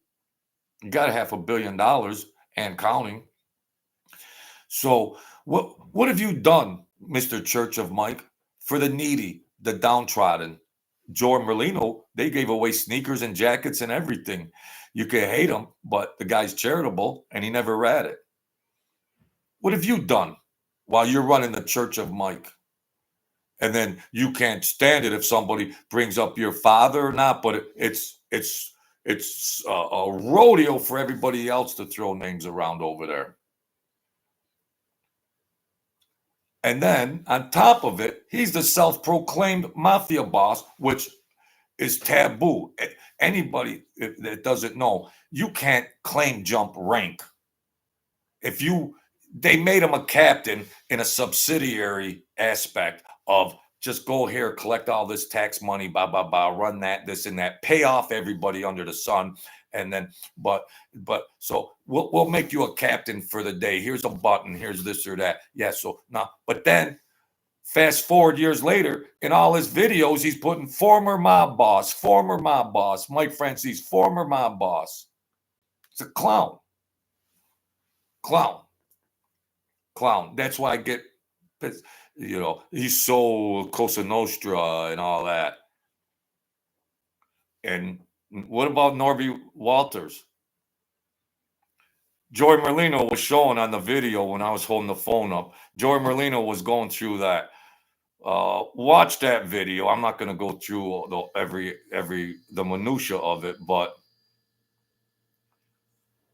You got $500 million and counting. So what have you done, Mr. Church of Mike, for the needy, the downtrodden? Joe and Merlino, they gave away sneakers and jackets and everything. You can hate him, but the guy's charitable and he never read it. What have you done while you're running the Church of Mike? And then you can't stand it if somebody brings up your father or not, but it's a rodeo for everybody else to throw names around over there. And then on top of it, he's the self-proclaimed mafia boss, which is taboo. Anybody that doesn't know, you can't claim jump rank. They made him a captain in a subsidiary aspect of just go here, collect all this tax money, blah, blah, blah, run that, this and that, pay off everybody under the sun. And then, so we'll make you a captain for the day. Here's a button, here's this or that. Yeah, so now, but then fast forward years later, in all his videos, he's putting former mob boss, Mike Franzese, former mob boss. It's a clown. Clown. That's why I get, he's so Cosa Nostra and all that. And what about Norby Walters? Joey Merlino was showing on the video when I was holding the phone up. Joey Merlino was going through that. Watch that video. I'm not going to go through the minutia of it, but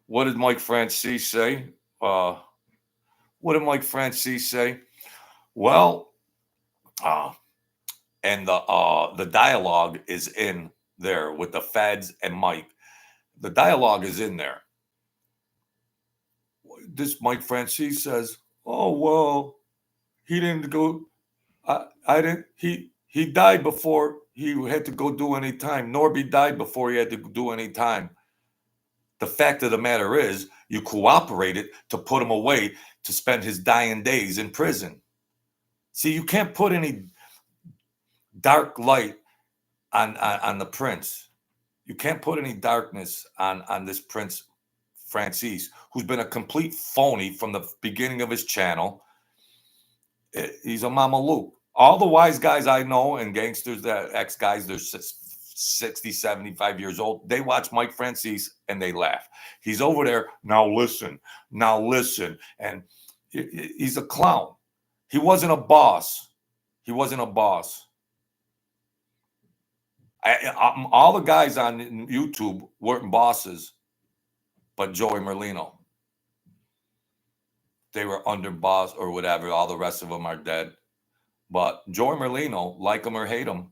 what did Mike Franzese say? Well, and the dialogue is in there with the Feuds and Mike. The dialogue is in there. This Mike Franzese says, "Oh well, he didn't go. I didn't. He died before he had to go do any time. Norby died before he had to do any time. The fact of the matter is, you cooperated to put him away to spend his dying days in prison. See, you can't put any dark light on the prince. You can't put any darkness on this Prince Franzese, who's been a complete phony from the beginning of his channel. He's a Mamaluke. All the wise guys I know and gangsters, that ex-guys, they're 60, 75 years old. They watch Mike Franzese and they laugh. He's over there, now listen. And he's a clown. He wasn't a boss. All the guys on YouTube weren't bosses, but Joey Merlino. They were under boss or whatever. All the rest of them are dead. But Joey Merlino, like him or hate him,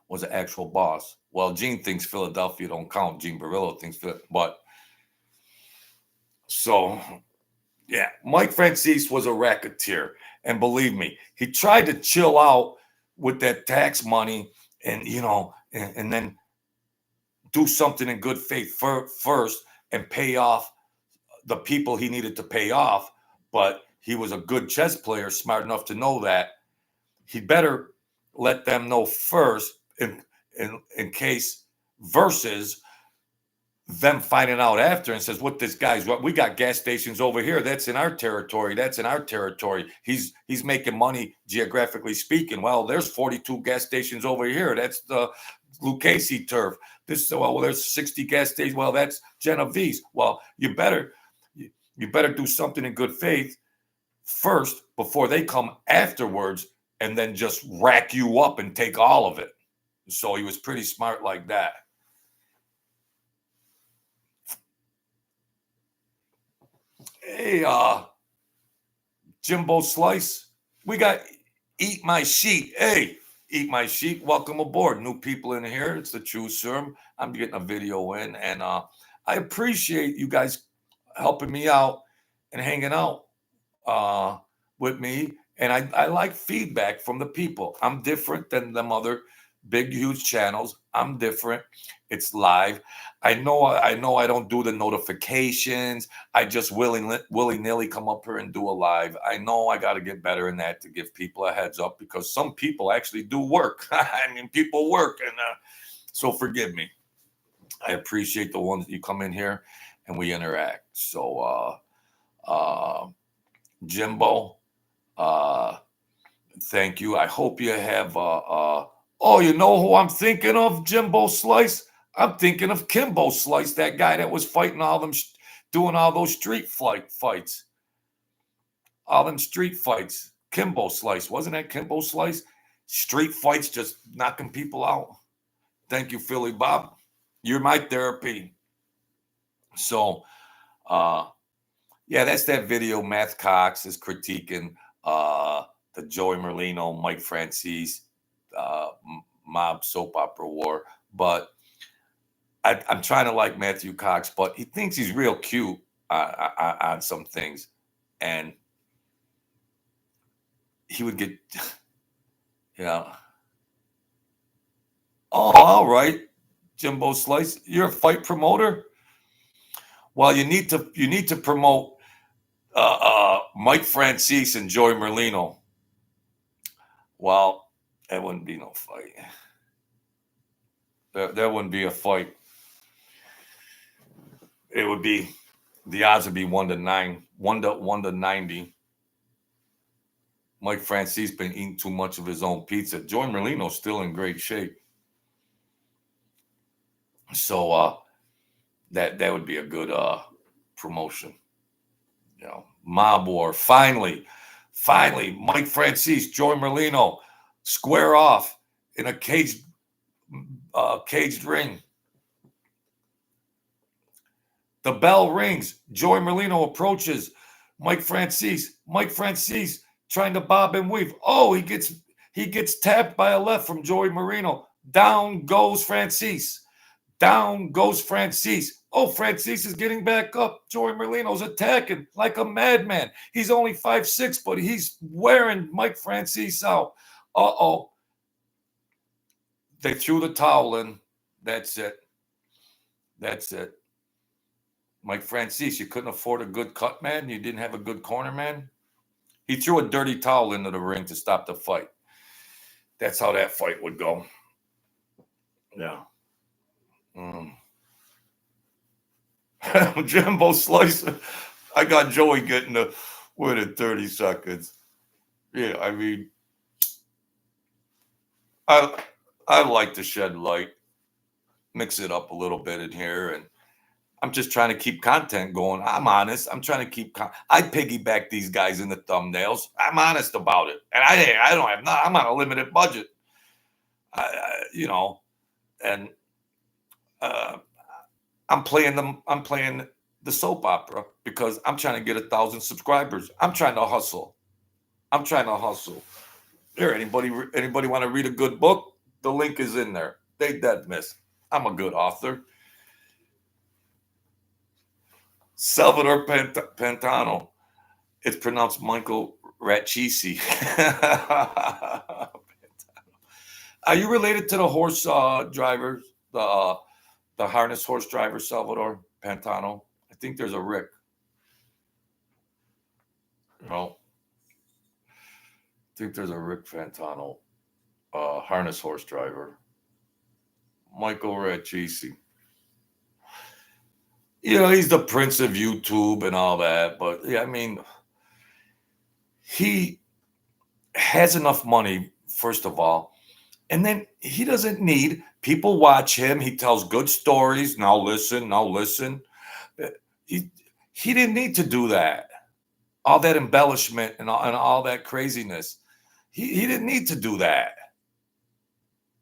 was an actual boss. Well, Gene thinks Philadelphia don't count. Gene Barillo thinks, but so yeah, Mike Franzese was a racketeer, and believe me, he tried to chill out with that tax money, and and then do something in good faith first and pay off the people he needed to pay off. But he was a good chess player, smart enough to know that he better let them know first in case, versus them finding out after and says, what this guy's, what we got gas stations over here. That's in our territory. He's making money geographically speaking. Well, there's 42 gas stations over here. That's the Lucchese turf. There's 60 gas stations. Well, that's Genovese. Well, you better do something in good faith first before they come afterwards and then just rack you up and take all of it. So he was pretty smart like that. Hey, Jimbo Slice, we got Eat My Sheet. Hey, Eat My Sheet, welcome aboard. New people in here. It's the True Serum. I'm getting a video in, and I appreciate you guys helping me out and hanging out with me. And I like feedback from the people. I'm different than them other big, huge channels. I'm different. It's live. I know I don't do the notifications. I just willy-nilly come up here and do a live. I know I got to get better in that to give people a heads up, because some people actually do work. I mean, people work. And so forgive me. I appreciate the ones that you come in here and we interact. So, Jimbo, thank you. I hope you have, oh, you know who I'm thinking of, Jimbo Slice? I'm thinking of Kimbo Slice, that guy that was fighting all them, doing all those street fights. All them street fights. Kimbo Slice. Wasn't that Kimbo Slice? Street fights, just knocking people out. Thank you, Philly Bob. You're my therapy. So, yeah, that's that video. Matt Cox is critiquing the Joey Merlino, Mike Franzese mob soap opera war. But I'm trying to like Matthew Cox, but he thinks he's real cute on some things. And he would get, oh, all right, Jimbo Slice, you're a fight promoter? Well, you need to promote Mike Franzese and Joey Merlino. Well, that wouldn't be no fight. There wouldn't be a fight. It would be, the odds would be 1-9, 1-90. Mike Franzese been eating too much of his own pizza. Joey Merlino's still in great shape. So that would be a good promotion. Mob war. Finally, Mike Franzese, Joey Merlino square off in a caged ring. The bell rings. Joey Merlino approaches Mike Franzese. Mike Franzese trying to bob and weave. Oh, he gets tapped by a left from Joey Merlino. Down goes Franzese. Down goes Franzese. Oh, Franzese is getting back up. Joey Merlino's attacking like a madman. He's only 5'6", but he's wearing Mike Franzese out. Uh-oh. They threw the towel in. That's it. Mike Franzese, you couldn't afford a good cut man? You didn't have a good corner man? He threw a dirty towel into the ring to stop the fight. That's how that fight would go. Yeah. Jimbo Slice. I got Joey getting the win in 30 seconds. Yeah, I mean, I like to shed light, mix it up a little bit in here, and I'm just trying to keep content going. I'm honest. I'm trying to keep. I piggyback these guys in the thumbnails. I'm honest about it, and I don't have. I'm on a limited budget. And I'm playing the soap opera because I'm trying to get 1,000 subscribers. I'm trying to hustle. Here, anybody want to read a good book? The link is in there. They dead miss. I'm a good author. Salvador Pantano. It's pronounced Michael Ratchisi. Are you related to the horse driver, the harness horse driver, Salvador Pantano? I think there's a Rick. No. I think there's a Rick Pantano, harness horse driver. Michael Ratchisi. He's the prince of YouTube and all that, but yeah, I mean, he has enough money, first of all, and then he doesn't need people watch him. He tells good stories. Now listen. He didn't need to do that. All that embellishment and all that craziness. He didn't need to do that.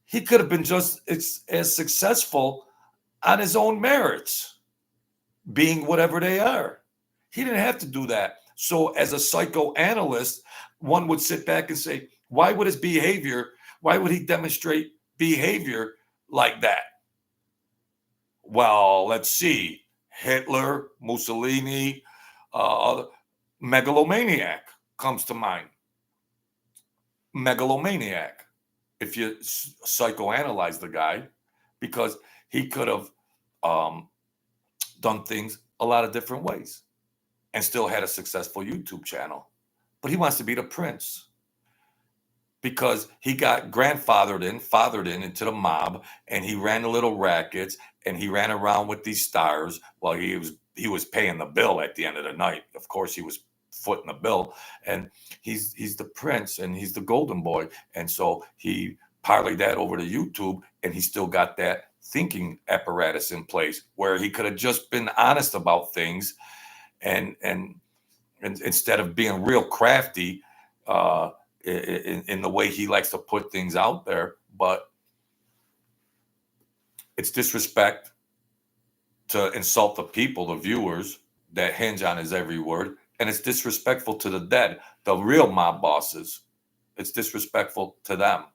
He could have been just as successful on his own merits, being whatever they are. He didn't have to do that. So as a psychoanalyst, one would sit back and say, why would he demonstrate behavior like that? Well, let's see. Hitler, Mussolini, megalomaniac comes to mind. Megalomaniac, if you psychoanalyze the guy, because he could have done things a lot of different ways and still had a successful YouTube channel. But he wants to be the prince because he got fathered in into the mob, and he ran the little rackets, and he ran around with these stars while he was paying the bill at the end of the night. Of course, he was footing the bill, and he's the prince, and he's the golden boy. And so he parlayed that over to YouTube, and he still got that thinking apparatus in place where he could have just been honest about things and instead of being real crafty in the way he likes to put things out there. But it's disrespect to insult the people, the viewers that hinge on his every word. And it's disrespectful to the dead, the real mob bosses. It's disrespectful to them.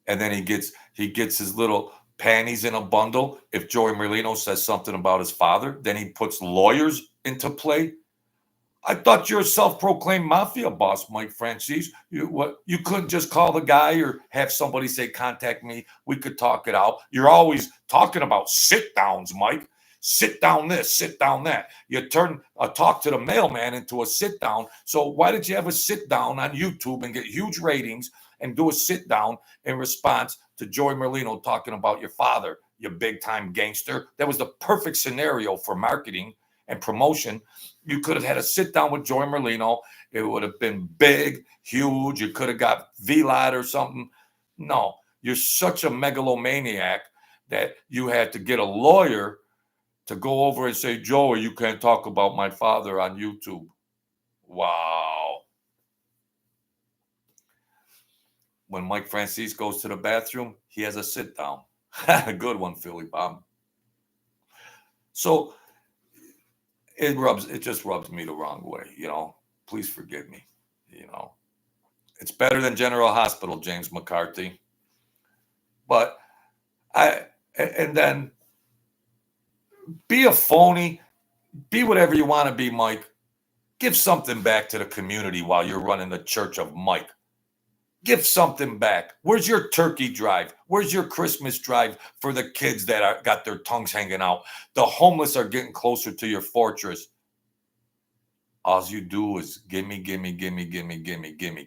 And then he gets his little panties in a bundle. If Joey Merlino says something about his father, then he puts lawyers into play. I thought you're a self-proclaimed mafia boss, Mike Franzese. You couldn't just call the guy or have somebody say, contact me. We could talk it out. You're always talking about sit-downs, Mike. Sit down this, sit down that. You turn a talk to the mailman into a sit-down. So why did you have a sit-down on YouTube and get huge ratings and do a sit-down in response to Joey Merlino talking about your father, you big-time gangster? That was the perfect scenario for marketing and promotion. You could have had a sit-down with Joey Merlino. It would have been big, huge. You could have got VLAD or something. No, you're such a megalomaniac that you had to get a lawyer to go over and say, Joey, you can't talk about my father on YouTube. Wow. When Mike Franzese goes to the bathroom, he has a sit down. A good one, Philly Bob. So it just rubs me the wrong way, Please forgive me, It's better than General Hospital, James McCarthy. But and then be a phony, be whatever you want to be, Mike. Give something back to the community while you're running the Church of Mike. Give something back. Where's your turkey drive? Where's your Christmas drive for the kids that got their tongues hanging out? The homeless are getting closer to your fortress. All you do is gimme.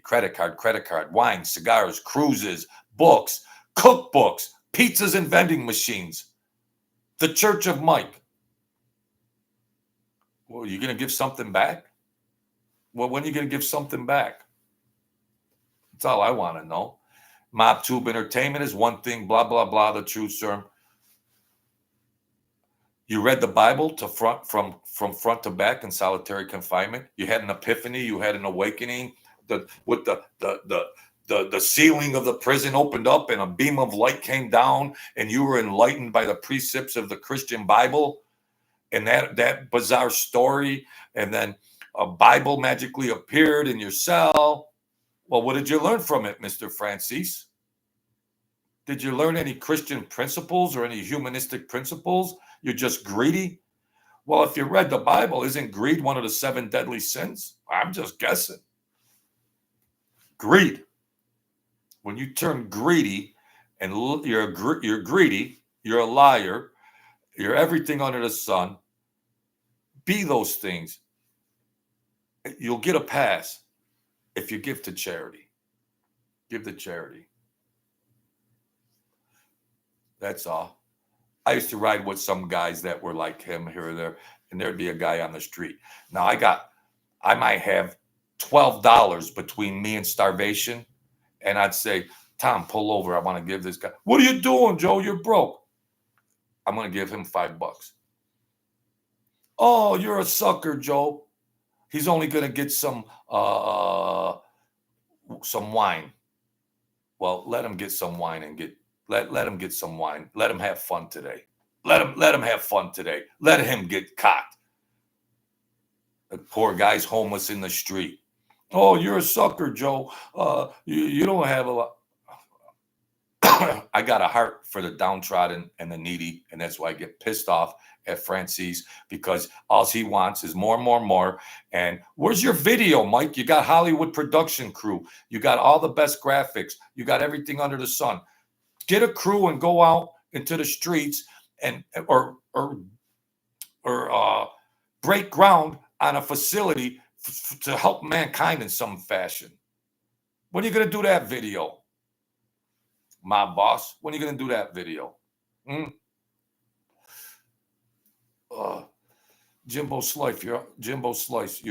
Credit card, wine, cigars, cruises, books, cookbooks, pizzas and vending machines. The Church of Mike. Well, you're going to give something back? Well, when are you going to give something back? That's all I want to know. MobTube Entertainment is one thing, blah, blah, blah, the truth serum. You read the Bible from front to back in solitary confinement. You had an epiphany. You had an awakening. The ceiling of the prison opened up and a beam of light came down and you were enlightened by the precepts of the Christian Bible and that bizarre story. And then a Bible magically appeared in your cell. Well, what did you learn from it, Mr. Franzese? Did you learn any Christian principles or any humanistic principles? You're just greedy? Well, if you read the Bible, isn't greed one of the 7 deadly sins? I'm just guessing. Greed. When you turn greedy and you're greedy, you're a liar, you're everything under the sun, be those things. You'll get a pass if you give to charity. Give to charity. That's all. I used to ride with some guys that were like him here or there, and there'd be a guy on the street. Now I might have $12 between me and starvation, and I'd say, Tom, pull over. I want to give this guy. What are you doing, Joe? You're broke. I'm going to give him $5. Oh, you're a sucker, Joe. He's only going to get some wine. Well, let him get some wine and let him get some wine. Let him have fun today. Let him have fun today. Let him get cocked. The poor guy's homeless in the street. Oh, you're a sucker, Joe. You don't have a lot. I got a heart for the downtrodden and the needy, and that's why I get pissed off at Franzese, because all he wants is more. And where's your video, Mike? You got Hollywood production crew. You got all the best graphics. You got everything under the sun. Get a crew and go out into the streets and or break ground on a facility to help mankind in some fashion. When are you going to do that video? My boss, when are you going to do that video? Jimbo Slice, your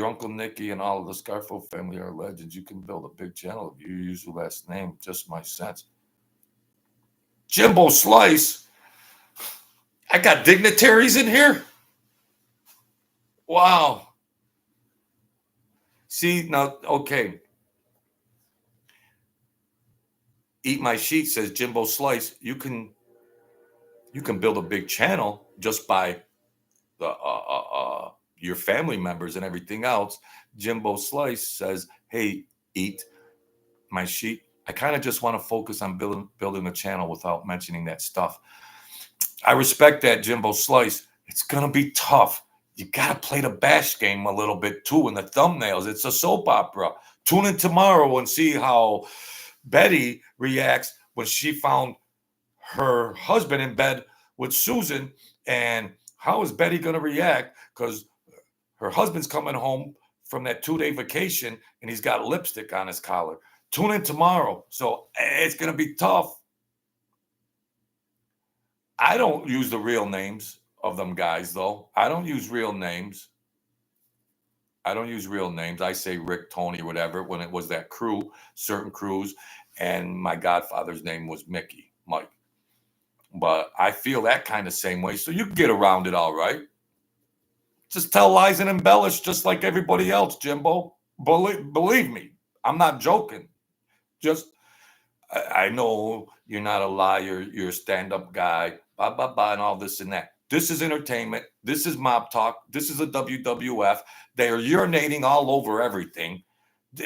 Uncle Nicky and all of the Scarfo family are legends. You can build a big channel if you use your last name. Just my sense. Jimbo Slice. I got dignitaries in here. Wow. See, now, okay. Eat My Sheet says Jimbo Slice. You can build a big channel just by the your family members and everything else. Jimbo Slice says, hey, Eat My Sheet. I kind of just want to focus on building a channel without mentioning that stuff. I respect that, Jimbo Slice. It's going to be tough. You got to play the bash game a little bit too in the thumbnails. It's a soap opera. Tune in tomorrow and see how Betty reacts when she found her husband in bed with Susan. And how is Betty going to react? Because her husband's coming home from that 2-day vacation and he's got lipstick on his collar. Tune in tomorrow. So it's going to be tough. I don't use the real names of them guys, though. I don't use real names. I say Rick, Tony, whatever, when it was that crew, certain crews. And my godfather's name was Mickey, Mike. But I feel that kind of same way. So you can get around it all right. Just tell lies and embellish just like everybody else, Jimbo. Believe me, I'm not joking. Just, I know you're not a liar. You're a stand-up guy, blah, blah, blah, and all this and that. This is entertainment. This is mob talk. This is a WWF. They are urinating all over everything.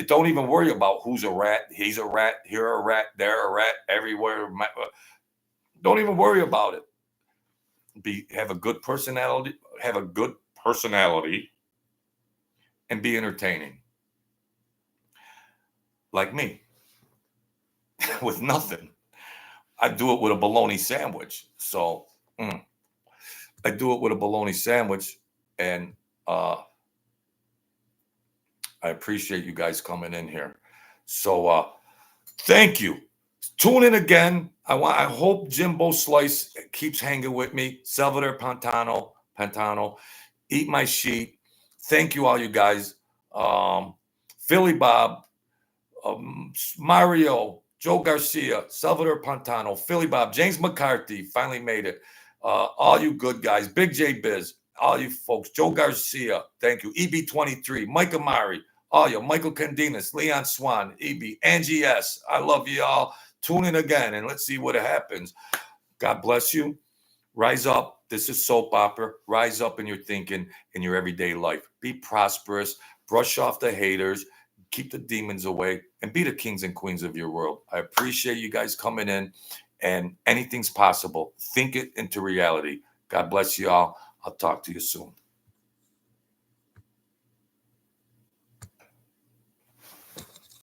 Don't even worry about who's a rat. He's a rat. Here a rat. There a rat. Everywhere. Don't even worry about it. Have a good personality. And be entertaining. Like me. With nothing. I do it with a bologna sandwich. So I do it with a bologna sandwich, and I appreciate you guys coming in here. So thank you. Tune in again. I hope Jimbo Slice keeps hanging with me. Salvador Pantano, Eat My Sheet. Thank you all, you guys. Philly Bob, Mario, Joe Garcia, Salvador Pantano, Philly Bob, James McCarthy finally made it. All you good guys, Big J Biz, all you folks, Joe Garcia, thank you. EB23, Mike Amari, all you, Michael Candinas, Leon Swan, EB, Angie S. I love you all. Tune in again and let's see what happens. God bless you. Rise up. This is soap opera. Rise up in your thinking in your everyday life. Be prosperous. Brush off the haters. Keep the demons away and be the kings and queens of your world. I appreciate you guys coming in, and anything's possible. Think it into reality. God bless you all. I'll talk to you soon.